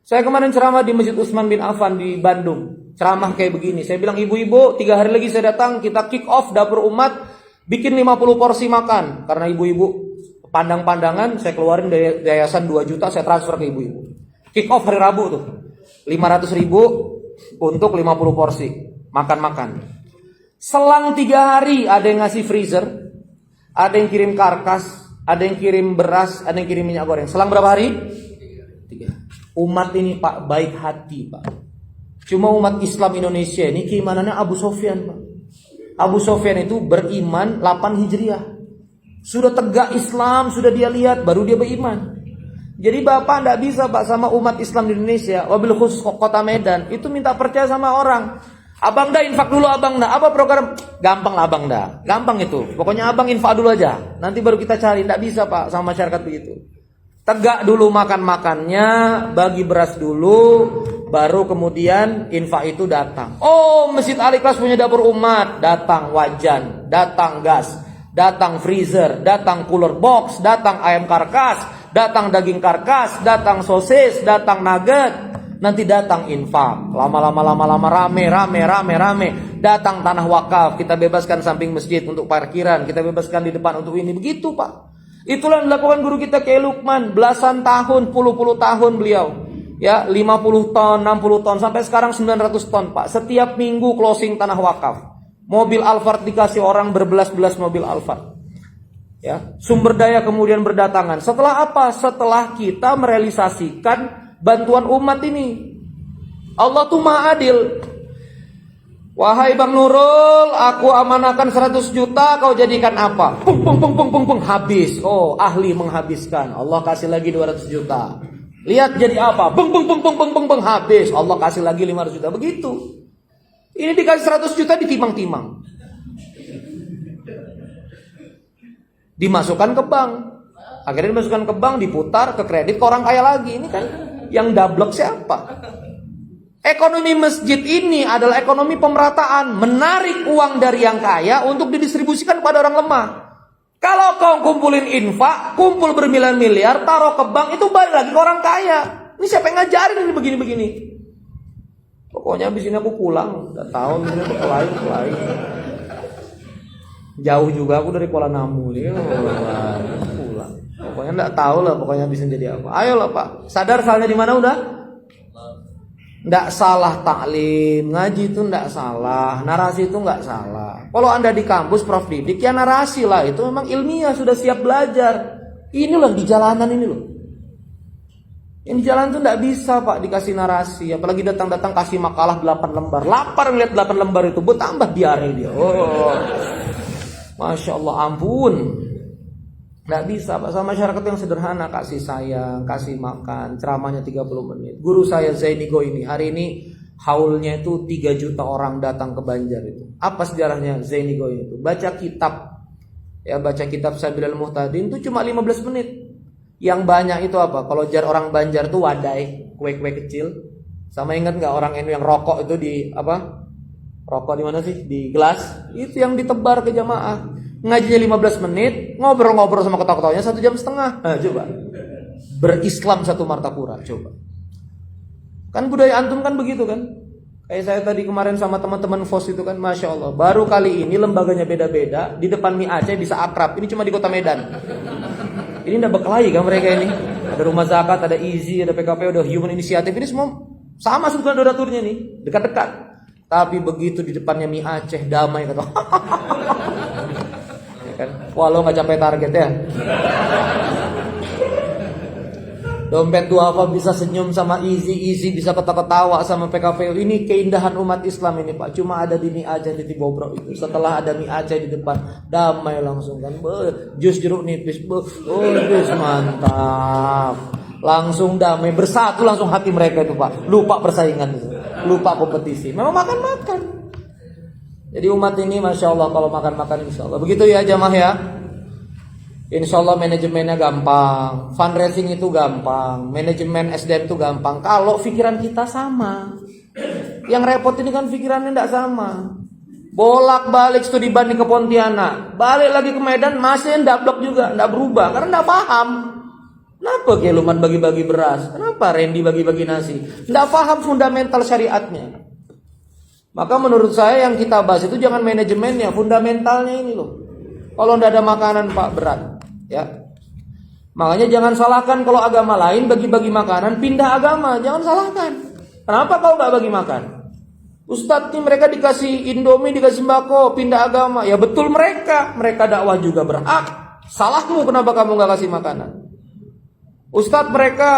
Saya kemarin ceramah di Masjid Utsman bin Affan di Bandung. Ceramah kayak begini. Saya bilang, ibu-ibu 3 hari lagi saya datang. Kita kick off dapur umat. Bikin 50 porsi makan. Karena ibu-ibu pandang-pandangan. Saya keluarin dari yayasan 2 juta. Saya transfer ke ibu-ibu. Kick off hari Rabu tuh. 500 ribu untuk 50 porsi. Makan-makan. Selang 3 hari ada yang ngasih freezer. Ada yang kirim karkas. Ada yang kirim beras. Ada yang kirim minyak goreng. Selang berapa hari? 3. Umat ini Pak baik hati Pak. Cuma umat Islam Indonesia ini keimanannya Abu Sofyan Pak. Abu Sofyan itu beriman 8 Hijriah. Sudah tegak Islam, sudah dia lihat, baru dia beriman. Jadi Bapak tidak bisa Pak sama umat Islam di Indonesia, wabil khusus kota Medan, itu minta percaya sama orang. Abang dah infak dulu abang dah. Apa program? Gampang lah abang dah. Gampang itu. Pokoknya abang infak dulu aja. Nanti baru kita cari. Tidak bisa Pak sama masyarakat begitu. Tegak dulu makan-makannya, bagi beras dulu, baru kemudian infak itu datang. Oh, Masjid Al-Ikhlas punya dapur umat, datang wajan, datang gas, datang freezer, datang cooler box, datang ayam karkas, datang daging karkas, datang sosis, datang nugget, nanti datang infak. Lama-lama rame. Datang tanah wakaf, kita bebaskan samping masjid untuk parkiran, kita bebaskan di depan untuk ini, begitu Pak. Itulah yang dilakukan guru kita Kiai Lukman, belasan tahun, puluh tahun beliau. Ya, 50 ton, 60 ton, sampai sekarang 900 ton Pak. Setiap minggu closing tanah wakaf. Mobil Alphard dikasih orang berbelas-belas mobil Alphard. Ya, sumber daya kemudian berdatangan. Setelah apa? Setelah kita merealisasikan bantuan umat ini. Allah tuh Maha Adil. Wahai Bang Nurul, aku amanahkan 100 juta, kau jadikan apa? Pung, habis. Oh, ahli menghabiskan. Allah kasih lagi 200 juta. Lihat jadi apa? Pung, habis. Allah kasih lagi 500 juta. Begitu. Ini dikasih 100 juta ditimang-timang. Dimasukkan ke bank. Akhirnya dimasukkan ke bank, diputar ke kredit ke orang kaya lagi. Ini kan yang dablek siapa? Ekonomi masjid ini adalah ekonomi pemerataan, menarik uang dari yang kaya untuk didistribusikan kepada orang lemah. Kalau kau kumpulin infak, kumpul bermiliar-miliar, taruh ke bank, itu balik lagi ke orang kaya. Ini siapa yang ngajarin ini begini-begini? Pokoknya abis ini aku pulang, udah tahun ini aku lain. Jauh juga aku dari Kuala Namu nih, pulang. Pokoknya enggak tahu lah, pokoknya bisa jadi apa. Ayolah Pak, sadar salahnya di mana udah? Nggak salah taklim, ngaji itu nggak salah, narasi itu nggak salah. Kalau Anda di kampus Prof Didik, ya narasi lah, itu memang ilmiah, sudah siap belajar. Ini loh di jalanan ini loh. Yang di jalan tuh nggak bisa Pak dikasih narasi, apalagi datang-datang kasih makalah 8 lembar. Lapar ngeliat 8 lembar itu, bertambah diare dia. Oh, Masya Allah, ampun. Nggak bisa Pak, sama masyarakat yang sederhana, kasih sayang, kasih makan, ceramahnya 30 menit. Guru saya Zaini Go ini, hari ini haulnya itu 3 juta orang datang ke Banjar itu. Apa sejarahnya Zaini Go itu? Baca kitab, ya baca kitab Sabilal Muhtadin itu cuma 15 menit. Yang banyak itu apa? Kalau jar orang Banjar tuh wadai, kue-kue kecil. Sama ingat nggak orang NU yang rokok itu di apa? Rokok di mana sih? Di gelas. Itu yang ditebar ke jamaah. Ngajinya 15 menit, ngobrol-ngobrol sama ketawa-ketawanya 1,5 jam. Nah, coba. Berislam satu Martapura, coba. Kan budaya antum kan begitu kan? Kayak saya tadi kemarin sama teman-teman FOS itu kan, Masya Allah. Baru kali ini lembaganya beda-beda, di depan Mi Aceh bisa akrab. Ini cuma di kota Medan. Ini udah berkelahi kan mereka ini. Ada Rumah Zakat, ada IZI, ada PKP, ada Human Initiative. Ini semua sama sebetulnya donaturnya nih, dekat-dekat. Tapi begitu di depannya Mi Aceh damai kata. Ya kan? Walau nggak capai target ya. Dompet duafa bisa senyum sama Izi bisa ketawa-ketawa sama PKPU. Ini keindahan umat Islam ini Pak. Cuma ada di Mi Aceh di Bobrok itu. Setelah ada Mi Aceh di depan, damai langsung kan. Jus jeruk nipis. Oh, mantap. Langsung damai, bersatu langsung hati mereka itu Pak. Lupa persaingan itu. Lupa kompetisi. Memang makan-makan. Jadi umat ini Masya Allah kalau makan-makan Insya Allah. Begitu ya jamaah ya. Insya Allah manajemennya gampang, fundraising itu gampang, manajemen SDM itu gampang. Kalau pikiran kita sama, yang repot ini kan pikirannya tidak sama. Bolak-balik studi banding ke Pontianak, balik lagi ke Medan masih ndablok juga, tidak berubah karena tidak paham. Kenapa Keluman bagi-bagi beras? Kenapa Randy bagi-bagi nasi? Tidak paham fundamental syariatnya. Maka menurut saya yang kita bahas itu jangan manajemennya, fundamentalnya ini loh. Kalau tidak ada makanan Pak berat. Ya, makanya jangan salahkan kalau agama lain bagi-bagi makanan pindah agama, jangan salahkan. Kenapa kau nggak bagi makan? Ustadz nih mereka dikasih Indomie, dikasih sembako, pindah agama. Ya betul mereka dakwah juga berhak. Salahmu kenapa kamu nggak kasih makanan? Ustadz mereka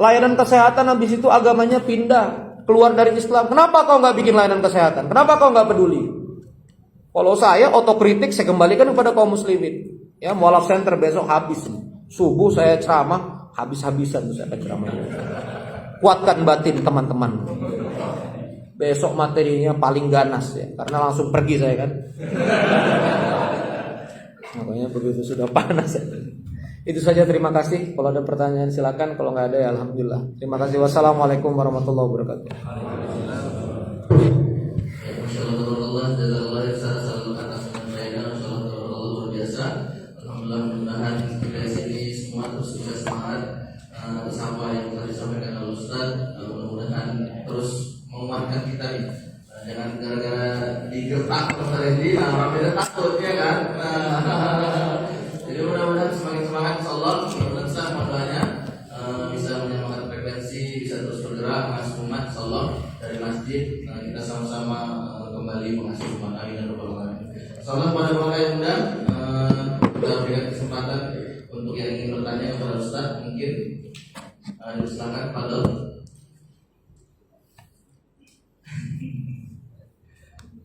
layanan kesehatan habis itu agamanya pindah keluar dari Islam. Kenapa kau nggak bikin layanan kesehatan? Kenapa kau nggak peduli? Kalau saya otokritik saya kembalikan kepada kaum muslimin. Ya, mualaf center besok habis. Subuh saya ceramah, habis-habisan saya ceramah. Kuatkan batin teman-teman. Besok materinya paling ganas ya, karena langsung pergi saya kan. Makanya begitu sudah panas ya. Itu saja, terima kasih. Kalau ada pertanyaan silakan, kalau nggak ada ya alhamdulillah. Terima kasih. Wassalamualaikum warahmatullahi wabarakatuh.
Mudah-mudahan dari sini semua terus juga semangat atas apa yang telah disampaikan oleh Ustaz. Mudah-mudahan terus menguatkan kita nih. Jangan gara-gara digertak Ustaz Randy, orang beda takut ya kan. Jadi mudah-mudahan semakin semangat insyaallah. Mudah-mudahan Ustaz doanya bisa menyamakan frekuensi, bisa terus bergerak mengasuh umat insyaallah dari masjid. Kita sama-sama kembali mengasuh umat. Amin ya rabbal alamin. Insyaallah pada malam yang mudah kita berikan kesempatan untuk yang ingin bertanya kepada Ustaz, mungkin silakan Fadl.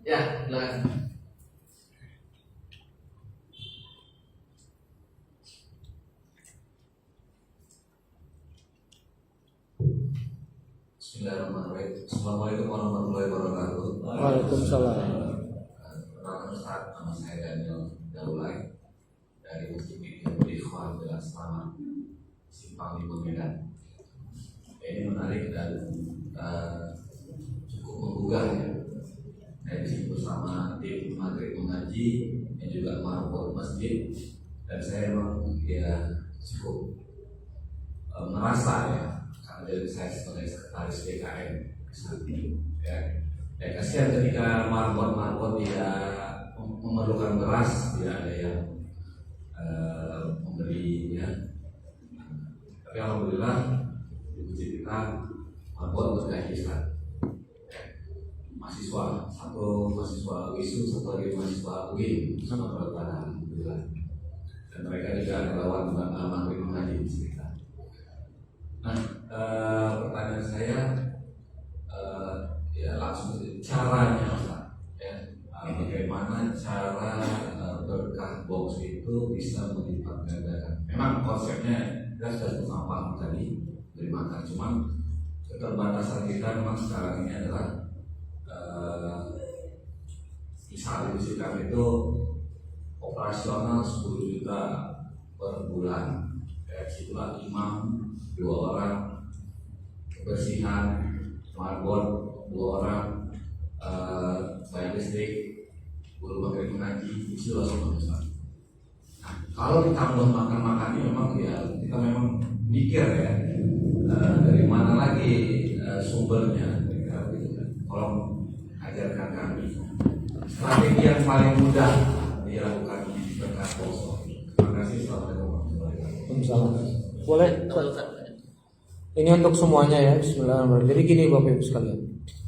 Ya, silakan.
Bismillahirrahmanirrahim. Assalamualaikum warahmatullahi wabarakatuh.
Waalaikumsalam.
Perkenalkan Ustaz, nama saya Daniel Daulay dari Masjid Ikhwan Bela Selama Simpang di Medan. Ini menarik dan cukup menggugah ya. Saya di sini bersama tim Maghrib Mengaji yang juga marbot masjid, dan saya memang ya cukup merasa ya, karena dari saya sebagai sekretaris DKM ya, ya kasihan ketika marbot dia memerlukan beras, tidak ada yang memberi ya. Tapi alhamdulillah di masjid kita marbot bergaji Ustaz. mahasiswa, satu mahasiswa WISU, satu lagi mahasiswa UIN Sumatera Utara, alhamdulillah. Dan mereka juga relawan maghrib mengaji di sekitar. Nah, pertanyaan saya ya langsung caranya, ya, bagaimana cara berkah box itu bisa melipat gandakan. Memang konsepnya kita sudah paham tadi dari makan, cuman keterbatasan kita memang sekarang ini adalah misalnya di kami itu operasional 10 juta per bulan, kayak situlah imam 2 orang, kebersihan marbot 2 orang, bayar listrik, guru maghrib mengaji, itu langsung besar. Nah, kalau ditambah makan-makan ini memang ya kita memang mikir ya, dari mana lagi sumbernya, tolong ajarkan kami strategi yang paling mudah dilakukan di berkat poso. Terima kasih.
Waalaikumsalam. Boleh? Ini untuk semuanya ya. Bismillahirrahmanirrahim. Jadi gini Bapak Ibu sekalian,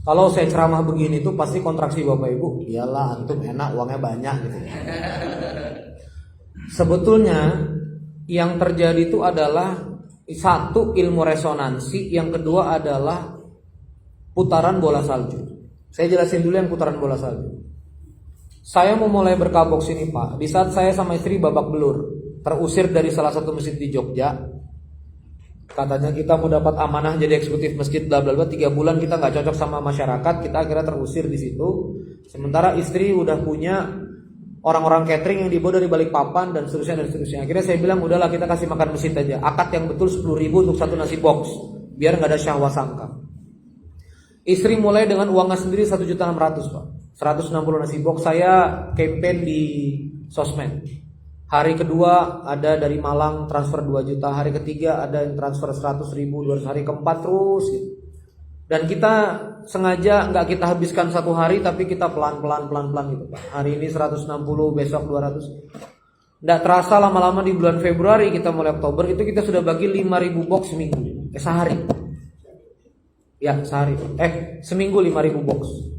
kalau saya ceramah begini tuh pasti kontraksi Bapak Ibu, iyalah antum enak uangnya banyak gitu. Sebetulnya yang terjadi itu adalah satu, ilmu resonansi, yang kedua adalah putaran bola salju. Saya jelasin dulu yang putaran bola salju. Saya mau mulai berkaboks ini Pak, di saat saya sama istri babak belur, terusir dari salah satu masjid di Jogja. Katanya kita mau dapat amanah jadi eksekutif masjid bla bla bla, 3 bulan kita nggak cocok sama masyarakat, kita akhirnya terusir di situ. Sementara istri udah punya orang-orang catering yang dibawa dari Balikpapan dan seterusnya dan seterusnya. Akhirnya saya bilang udahlah kita kasih makan masjid aja. Akad yang betul 10.000 untuk satu nasi box, biar nggak ada syahwa sangka. Istri mulai dengan uangnya sendiri 1.600.000 Pak. 160 nasi box. Saya campaign di sosmed. Hari kedua ada dari Malang transfer 2 juta, hari ketiga ada yang transfer 100.000, hari keempat terus gitu. Dan kita sengaja nggak kita habiskan satu hari, tapi kita pelan-pelan gitu Pak. Hari ini 160, besok 200. Nggak terasa lama-lama di bulan Februari kita mulai Oktober itu kita sudah bagi 5.000 box seminggu, sehari. Ya sehari, seminggu 5.000 box.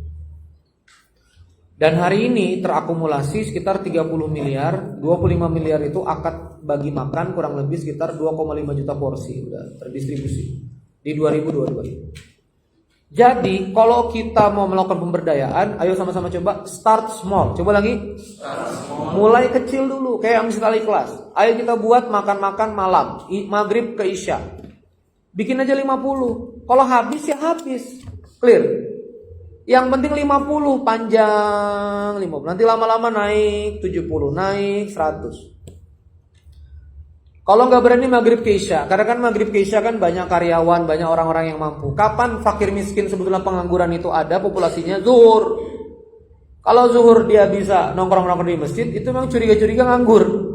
Dan hari ini terakumulasi sekitar 30 miliar, 25 miliar itu akad bagi makan kurang lebih sekitar 2,5 juta porsi udah terdistribusi di 2022. Jadi kalau kita mau melakukan pemberdayaan, ayo sama-sama coba start small. Coba lagi. Mulai kecil dulu, kayak misalnya kelas. Ayo kita buat makan-makan malam, maghrib ke isya. Bikin aja 50. Kalau habis ya habis. Clear. Yang penting 50 panjang 50. Nanti lama-lama naik 70, naik 100. Kalau nggak berani maghrib ke isya, karena kan maghrib ke isya kan banyak karyawan, banyak orang-orang yang mampu. Kapan fakir miskin sebetulnya pengangguran itu ada populasinya? Zuhur. Kalau zuhur dia bisa nongkrong-nongkrong di masjid, itu memang curiga-curiga nganggur.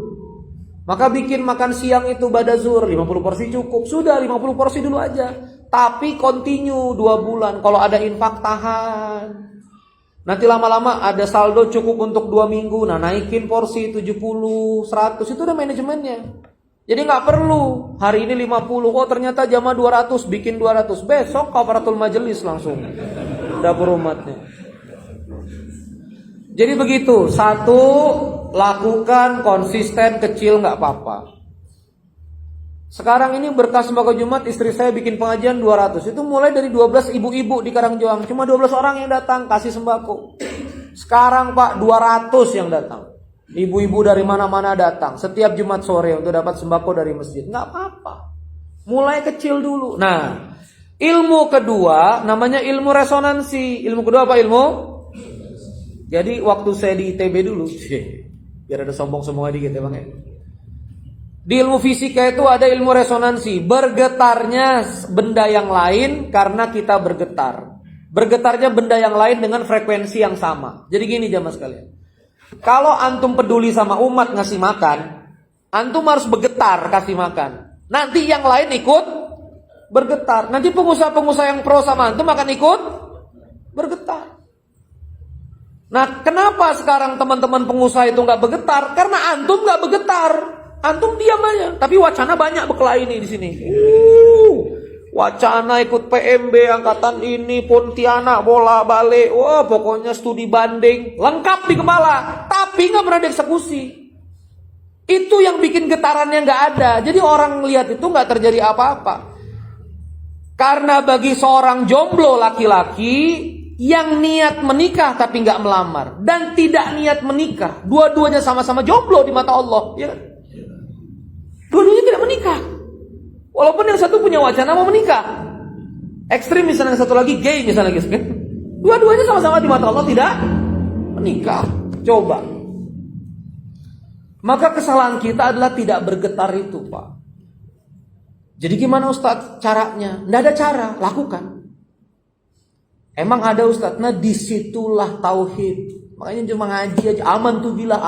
Maka bikin makan siang itu pada zuhur 50 porsi cukup. Sudah 50 porsi dulu aja. Tapi continue 2 bulan. Kalau ada infak tahan. Nanti lama-lama ada saldo cukup untuk 2 minggu. Nah naikin porsi 70, 100. Itu udah manajemennya. Jadi gak perlu hari ini 50. Oh ternyata jamaah 200, bikin 200. Besok kafaratul majelis langsung dapur umatnya. Jadi begitu. Satu, lakukan konsisten kecil gak apa-apa. Sekarang ini berkah sembako Jumat, istri saya bikin pengajian 200. Itu mulai dari 12 ibu-ibu di Karangjoang. Cuma 12 orang yang datang kasih sembako. Sekarang Pak 200 yang datang. Ibu-ibu dari mana-mana datang setiap Jumat sore untuk dapat sembako dari masjid. Nggak apa-apa. Mulai kecil dulu. Nah, ilmu kedua namanya ilmu resonansi. Ilmu kedua apa ilmu? Jadi waktu saya di ITB dulu, biar ada sombong-sombong dikit ya Bang ya. Di ilmu fisika itu ada ilmu resonansi, bergetarnya benda yang lain karena kita bergetar. Bergetarnya benda yang lain dengan frekuensi yang sama. Jadi gini jamaah sekalian. Kalau antum peduli sama umat ngasih makan, antum harus bergetar kasih makan. Nanti yang lain ikut bergetar. Nanti pengusaha-pengusaha yang pro sama antum akan ikut bergetar. Nah, kenapa sekarang teman-teman pengusaha itu nggak bergetar? Karena antum nggak bergetar. Antum diam aja, tapi wacana banyak berkelahi ini di sini.
Wacana ikut PMB angkatan ini, Pontianak, bola balik. Wah, pokoknya studi banding. Lengkap di kepala. Tapi gak pernah dieksekusi. Itu yang bikin getarannya gak ada. Jadi orang lihat itu gak terjadi apa-apa. Karena bagi seorang jomblo laki-laki yang niat menikah tapi gak melamar. Dan tidak niat menikah. Dua-duanya sama-sama jomblo di mata Allah. Ya kan? Dua-duanya tidak menikah. Walaupun yang satu punya wacana mau menikah. Ekstrim misalnya, yang satu lagi gay misalnya guys. Dua-duanya sama-sama di mata Allah tidak menikah. Coba. Maka kesalahan kita adalah tidak bergetar itu, Pak. Jadi gimana Ustadz caranya? Nggak ada cara, lakukan. Emang ada Ustadz? Nah disitulah tauhid. Makanya cuma ngaji aja. Aman tuh bila.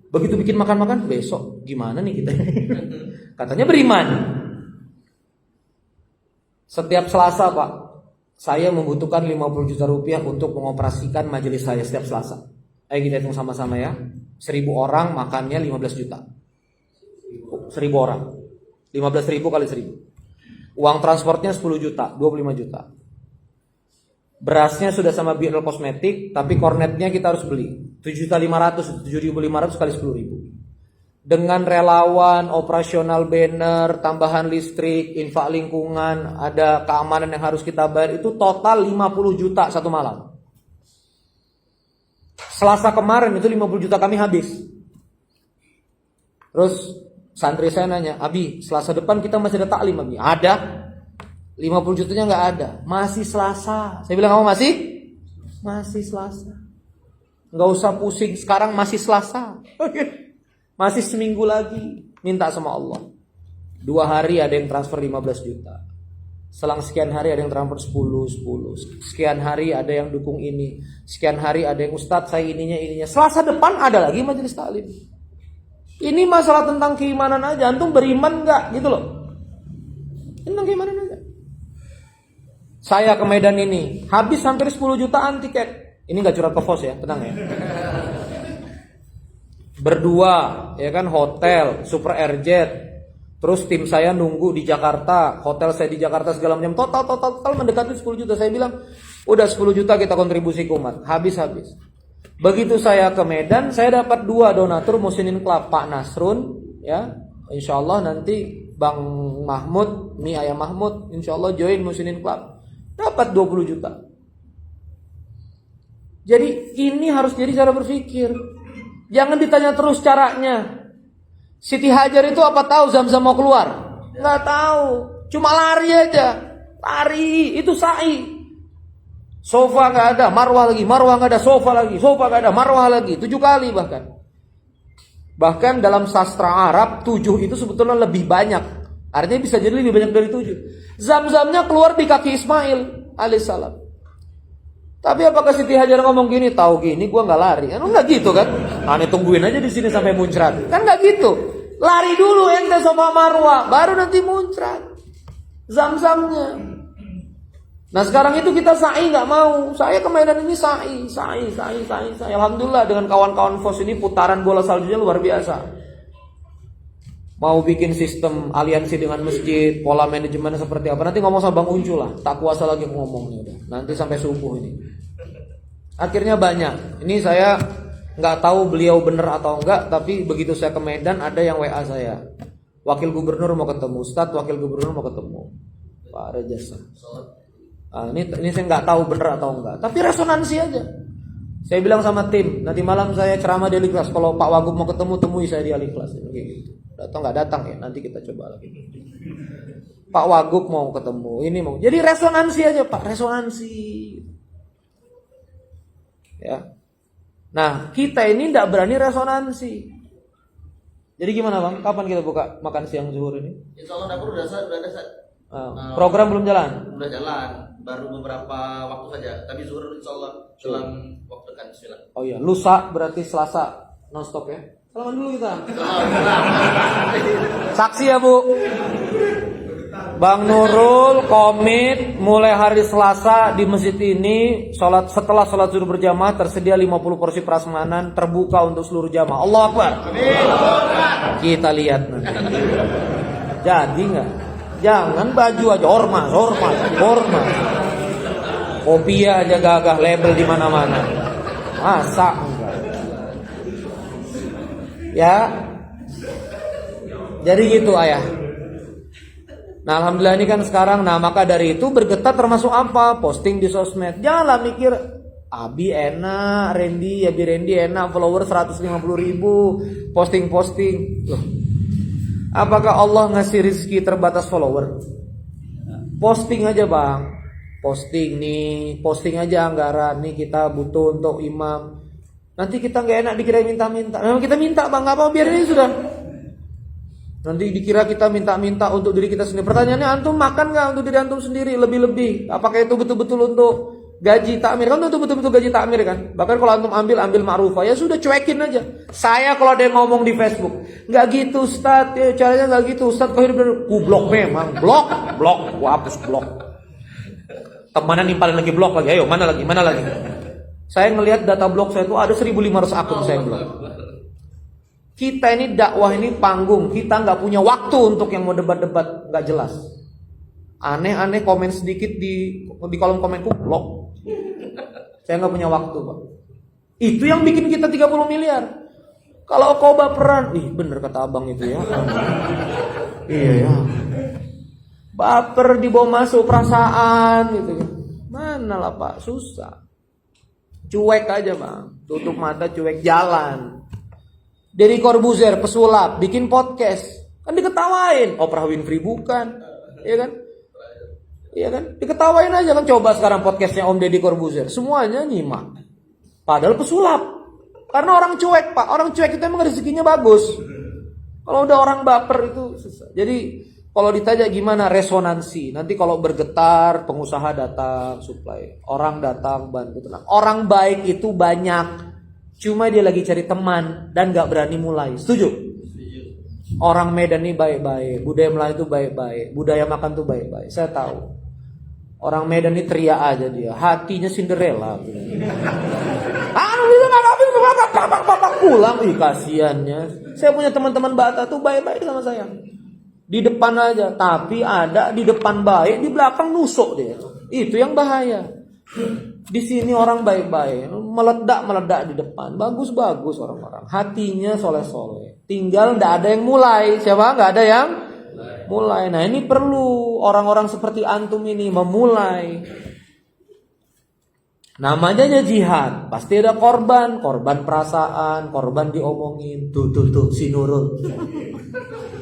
Begitu bikin makan-makan, besok gimana nih kita? Katanya beriman. Setiap Selasa Pak, saya membutuhkan 50 juta rupiah untuk mengoperasikan majelis saya setiap Selasa. Ayo kita hitung sama-sama ya. 1000 orang makannya 15 juta. 1000 orang. 15.000 kali 1000. Uang transportnya 10 juta, 25 juta. Berasnya sudah sama BL kosmetik, tapi kornetnya kita harus beli. 7.500, 7.500 kali 10.000. Dengan relawan, operasional banner, tambahan listrik, infak lingkungan, ada keamanan yang harus kita bayar, itu total 50 juta satu malam. Selasa kemarin itu 50 juta kami habis. Terus santri saya nanya, Abi, Selasa depan kita masih ada taklim, Abi? Ada. 50 jutanya nggak ada. Masih Selasa. Saya bilang, kamu masih? Masih Selasa. Nggak usah pusing, sekarang masih Selasa. Masih seminggu lagi. Minta sama Allah. 2 hari ada yang transfer 15 juta. Selang sekian hari ada yang transfer 10. Sekian hari ada yang dukung ini. Sekian hari ada yang Ustadz saya ininya. Selasa depan ada lagi majelis taklim. Ini masalah tentang keimanan aja. Antum beriman nggak? Gitu loh. Tentang keimanan aja. Saya ke Medan ini habis hampir 10 jutaan tiket. Ini nggak curhat ke Fos ya, tenang ya. Berdua, ya kan, hotel, super airjet. Terus tim saya nunggu di Jakarta, hotel saya di Jakarta segala macam. Total mendekati 10 juta. Saya bilang, udah 10 juta kita kontribusi ke umat. Habis. Begitu saya ke Medan, saya dapat 2 donatur Muslimin Club, Pak Nasrun, ya. Insya Allah nanti Bang Mahmud, Mi Ayah Mahmud, insya Allah join Muslimin Club. Dapat 20 juta. Jadi ini harus jadi cara berpikir. Jangan ditanya terus caranya. Siti Hajar itu apa tahu Zam-Zam mau keluar? Nggak tahu. Cuma lari aja. Lari, itu sa'i. Sofa nggak ada, marwah lagi, marwah nggak ada, sofa lagi, sofa nggak ada, marwah lagi. 7 kali bahkan. Bahkan dalam sastra Arab 7 itu sebetulnya lebih banyak. Artinya bisa jadi lebih banyak dari 7. Zam-Zamnya keluar di kaki Ismail alaihissalam. Tapi apakah Siti Hajar ngomong gini, tahu gini gua nggak lari? Kan nggak gitu kan? Aneh tungguin aja di sini sampai muncrat. Kan nggak gitu. Lari dulu ente sofa marwah, baru nanti muncrat. Zam-Zamnya. Nah sekarang itu kita sa'i nggak mau. Saya ke Medan ini sa'i. Alhamdulillah dengan kawan-kawan FOS ini putaran bola saljunya luar biasa. Mau bikin sistem aliansi dengan masjid, pola manajemennya seperti apa? Nanti ngomong sama Bang Uncul lah. Tak kuasa lagi aku ngomongnya udah. Nanti sampai subuh ini. Akhirnya banyak. Ini saya nggak tahu beliau benar atau enggak, tapi begitu saya ke Medan ada yang WA saya. Wakil Gubernur mau ketemu, Ustadz Wakil Gubernur mau ketemu. Pak Rejasa. Nah, ini saya nggak tahu benar atau enggak, tapi resonansi aja. Saya bilang sama tim, nanti malam saya ceramah di Al-Ikhlas. Kalau Pak Wagub mau ketemu, temui saya di Al-Ikhlas. Gitu. Datang nggak datang ya, nanti kita coba lagi. Pak Wagub mau ketemu, ini mau. Jadi resonansi aja Pak, resonansi. Ya. Nah kita ini nggak berani resonansi. Jadi gimana Bang? Kapan kita buka makan siang zuhur ini?
Insya Allah dapur udah ada.
Program belum jalan?
Udah jalan, baru beberapa waktu saja. Tapi zuhur insya Allah dalam waktu dekat. Bismillah.
Oh iya, lusa berarti Selasa nonstop ya. Salaman dulu kita. Saksi ya Bu. Bang Nurul komit mulai hari Selasa di masjid ini setelah sholat zuhur berjamaah tersedia 50 porsi prasmanan terbuka untuk seluruh jamaah. Allahu Akbar. Kita lihat nanti. Jadi nggak? Jangan baju aja ormas. Kopiah aja gagah label di mana-mana. Masa enggak? Ya. Jadi gitu ayah. Nah alhamdulillah ini kan sekarang, nah maka dari itu bergetar termasuk apa? Posting di sosmed. Janganlah mikir Abi enak, Randy enak, follower 150.000, posting. Loh, apakah Allah ngasih rezeki terbatas follower? Posting aja bang, posting aja anggaran nih kita butuh untuk imam. Nanti kita nggak enak dikira minta-minta. Memang kita minta bang, nggak apa biar ini sudah. Nanti dikira kita minta-minta untuk diri kita sendiri. Pertanyaannya, antum makan nggak untuk diri antum sendiri lebih-lebih? Apakah itu betul-betul untuk gaji takmir? Kan itu betul-betul gaji takmir kan? Bahkan kalau antum ambil ma'rufah, ya sudah cuekin aja. Saya kalau ada yang ngomong di Facebook, nggak gitu Ustaz, ya, caranya nggak gitu Ustaz. Kau hidup blok memang, blok, gua hapus blok. Temenan nimpalin lagi blok lagi, ayo mana lagi? Saya ngelihat data blog saya itu ada 1.500 akun saya blok. Kita ini dakwah ini panggung, kita nggak punya waktu untuk yang mau debat-debat nggak jelas. Aneh-aneh komen sedikit di kolom komenku blok. Saya nggak punya waktu pak. Itu yang bikin kita 30 miliar. Kalau kau baperan, bener kata abang itu ya. Iya ya. Baper dibawa masuk perasaan gitu. Mana lah pak, susah. Cuek aja bang, tutup mata cuek jalan. Deddy Corbuzier pesulap bikin podcast kan diketawain. Oprah Winfrey bukan, iya kan diketawain aja kan. Coba sekarang podcastnya Om Deddy Corbuzier semuanya nyimak, padahal pesulap karena orang cuek pak. Orang cuek itu emang rezekinya bagus. Kalau udah orang baper itu susah. Jadi kalau ditanya gimana resonansi, nanti kalau bergetar pengusaha datang supply, orang datang bantu tenang. Orang baik itu banyak. Cuma dia lagi cari teman dan gak berani mulai. Setuju? Orang Medan ini baik-baik, budaya Melayu itu baik-baik, budaya makan itu baik-baik. Saya tahu. Orang Medan ini teriak aja dia, hatinya Cinderella. Pulang, kasihannya. Saya punya teman-teman Batak tuh baik-baik sama saya. Di depan aja, tapi ada di depan baik, di belakang nusuk dia. Itu yang bahaya. Di sini orang baik-baik, meledak di depan, bagus-bagus orang-orang, hatinya soleh-soleh. Tinggal nggak ada yang mulai, siapa? Nggak ada yang mulai. Nah ini perlu orang-orang seperti antum ini memulai. Namanya jihad, pasti ada korban perasaan, korban diomongin. Tuh si Nurul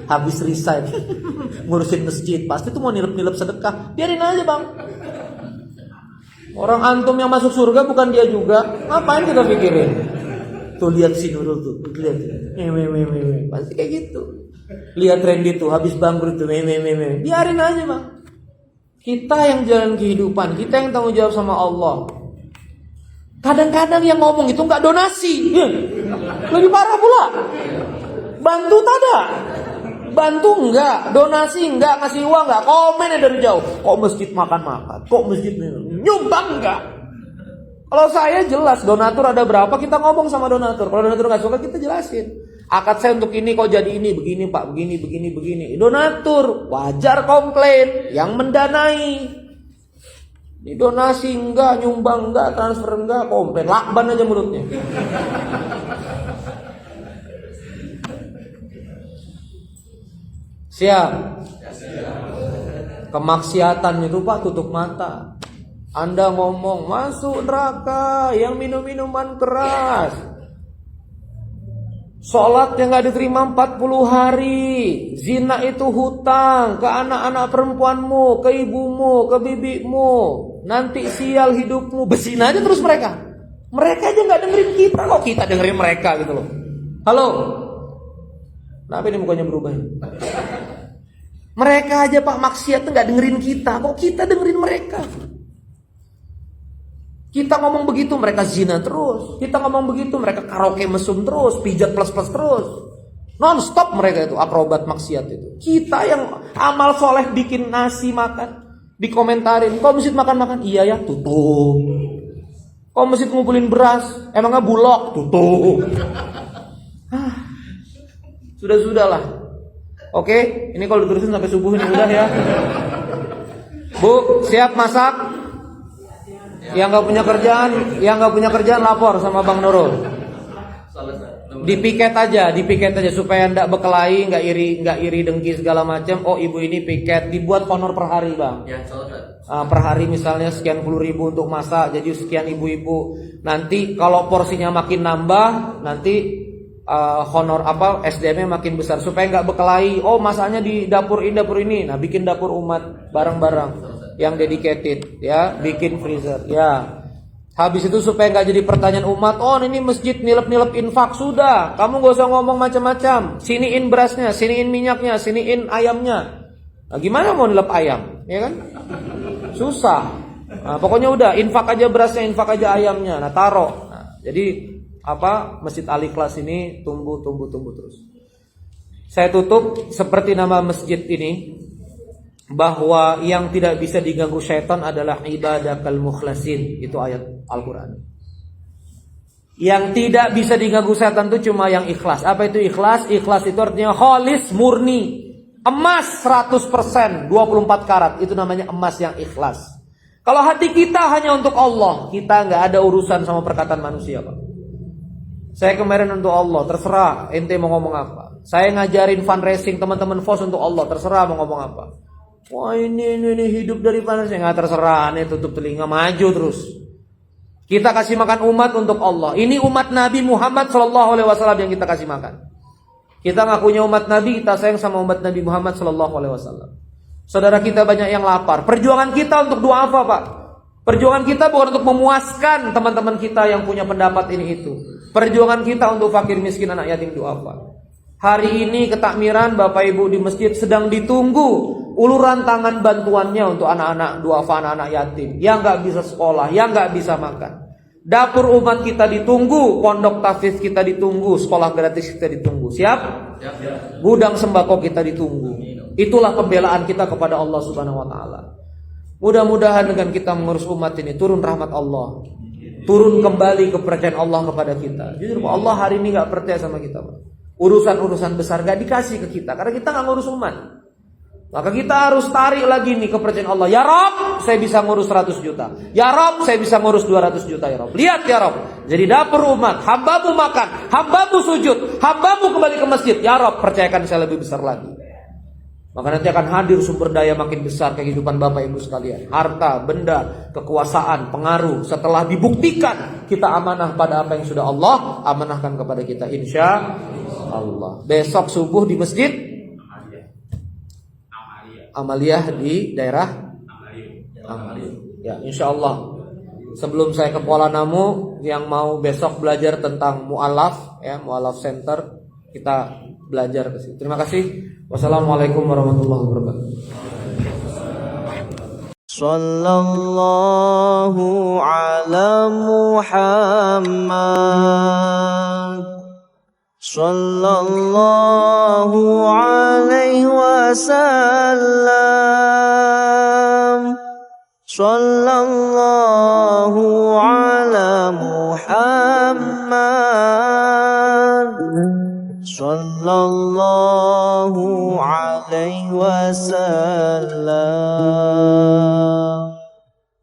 habis resign ngurusin masjid, pasti tuh mau nilep sedekah. Biarin aja bang. Orang antum yang masuk surga bukan dia juga. Ngapain kita pikirin? Tuh lihat si Nurul tuh, lihat. Pasti kayak gitu. Lihat Randy tuh habis bangkrut tuh. Biarin aja bang. Kita yang jalan kehidupan, kita yang tanggung jawab sama Allah. Kadang-kadang yang ngomong itu nggak donasi, lebih parah pula. Bantu tada. Bantu enggak, donasi enggak, ngasih uang enggak, komen dari jauh. Kok masjid makan, kok masjid nyumbang enggak. Kalau saya jelas donatur ada berapa, kita ngomong sama donatur. Kalau donatur nggak suka kita jelasin. Akad saya untuk ini kok jadi ini, begini pak, begini. Donatur wajar komplain, yang mendanai. Ini donasi enggak, nyumbang enggak, transfer enggak, komplain, lakban aja mulutnya. Siap. Kemaksiatan itu pak tutup mata. Anda ngomong masuk neraka yang minum minuman keras, sholat yang gak diterima 40 hari, zina itu hutang ke anak-anak perempuanmu, ke ibumu, ke bibimu, nanti sial hidupmu. Besin aja terus mereka. Mereka aja gak dengerin kita, kok kita dengerin mereka gitu loh. Halo, kenapa ini mukanya berubah ini? Mereka aja pak maksiat nggak dengerin kita, kok kita dengerin mereka? Kita ngomong begitu mereka zina terus, kita ngomong begitu mereka karaoke mesum terus, pijat plus terus, non stop mereka itu akrobat maksiat itu. Kita yang amal soleh bikin nasi makan, dikomentarin, kok masjid makan, iya ya tutup. Kok masjid ngumpulin beras, emangnya bulog, tutup. Sudah-sudahlah. Oke, ini kalau diterusin sampai subuh ini udah ya. Bu, siap masak? Yang nggak punya kerjaan lapor sama Bang Nurul. Dipiket aja supaya ndak berkelahi, nggak iri dengki segala macam. Oh, ibu ini piket, dibuat honor per hari, Bang.
Ya,
Per hari misalnya sekian puluh ribu untuk masak, jadi sekian ibu-ibu. Nanti kalau porsinya makin nambah, nanti honor SDM-nya makin besar supaya nggak berkelahi. Oh, masaknya di dapur ini. Nah, bikin dapur umat bareng-bareng yang dedicated ya, bikin freezer ya. Habis itu supaya nggak jadi pertanyaan umat, oh ini masjid nilep-nilep infak, sudah. Kamu gak usah ngomong macam-macam. Siniin berasnya, siniin minyaknya, siniin ayamnya. Nah, gimana mau nilep ayam, ya kan? Susah. Nah, pokoknya udah infak aja berasnya, infak aja ayamnya. Nah, taruh. Nah, jadi Masjid Al-Ikhlas ini tumbuh terus. Saya tutup seperti nama masjid ini, bahwa yang tidak bisa diganggu syaitan adalah ibadatul mukhlasin. Itu ayat Al-Quran. Yang tidak bisa diganggu syaitan itu cuma yang ikhlas. Apa itu ikhlas? Ikhlas itu artinya khalis, murni, emas 100%, 24 karat. Itu namanya emas yang ikhlas. Kalau hati kita hanya untuk Allah, kita nggak ada urusan sama perkataan manusia, Pak. Saya kemarin untuk Allah, terserah ente mau ngomong apa. Saya ngajarin fundraising teman-teman FOS untuk Allah, terserah mau ngomong apa. Wah ini hidup dari fundraising, nggak terserah, nih tutup telinga, maju terus. Kita kasih makan umat untuk Allah. Ini umat Nabi Muhammad SAW yang kita kasih makan. Kita ngakunya umat Nabi, kita sayang sama umat Nabi Muhammad SAW. Saudara kita banyak yang lapar. Perjuangan kita untuk doa apa, Pak? Perjuangan kita bukan untuk memuaskan teman-teman kita yang punya pendapat ini itu. Perjuangan kita untuk fakir miskin anak yatim doa apa? Hari ini ketakmiran Bapak Ibu di masjid sedang ditunggu uluran tangan bantuannya untuk anak-anak duafa, anak-anak yatim yang nggak bisa sekolah, yang nggak bisa makan. Dapur umat kita ditunggu, pondok tahfiz kita ditunggu, sekolah gratis kita ditunggu. Siap? Gudang sembako kita ditunggu. Itulah pembelaan kita kepada Allah Subhanahu wa taala. Mudah-mudahan dengan kita mengurus umat ini turun rahmat Allah. Turun kembali kepercayaan Allah kepada kita. Jujur Allah hari ini nggak percaya sama kita, Pak. Urusan-urusan besar gak dikasih ke kita karena kita gak ngurus umat. Maka kita harus tarik lagi nih kepercayaan Allah. Ya Rob, saya bisa ngurus 100 juta. Ya Rob, saya bisa ngurus 200 juta ya Rob. Lihat ya Rob, jadi dapur umat, hambamu makan, hambamu sujud, hambamu kembali ke masjid. Ya Rob, percayakan saya lebih besar lagi. Maka nanti akan hadir sumber daya makin besar kehidupan Bapak Ibu sekalian. Harta, benda, kekuasaan, pengaruh. Setelah dibuktikan kita amanah pada apa yang sudah Allah amanahkan kepada kita, insya Allah. Besok subuh di masjid Amaliyah di daerah Amaliyah. Ya, insya Allah. Sebelum saya ke Kuala Namu, yang mau besok belajar tentang mu'alaf, ya, mu'alaf center, kita belajar ke situ. Terima kasih. Wassalamualaikum warahmatullahi wabarakatuh.
Sallallahu ala Muhammad, sallallahu alaihi wasallam, sallallahu ala Muhammad, sallallahu alaihi wasallam.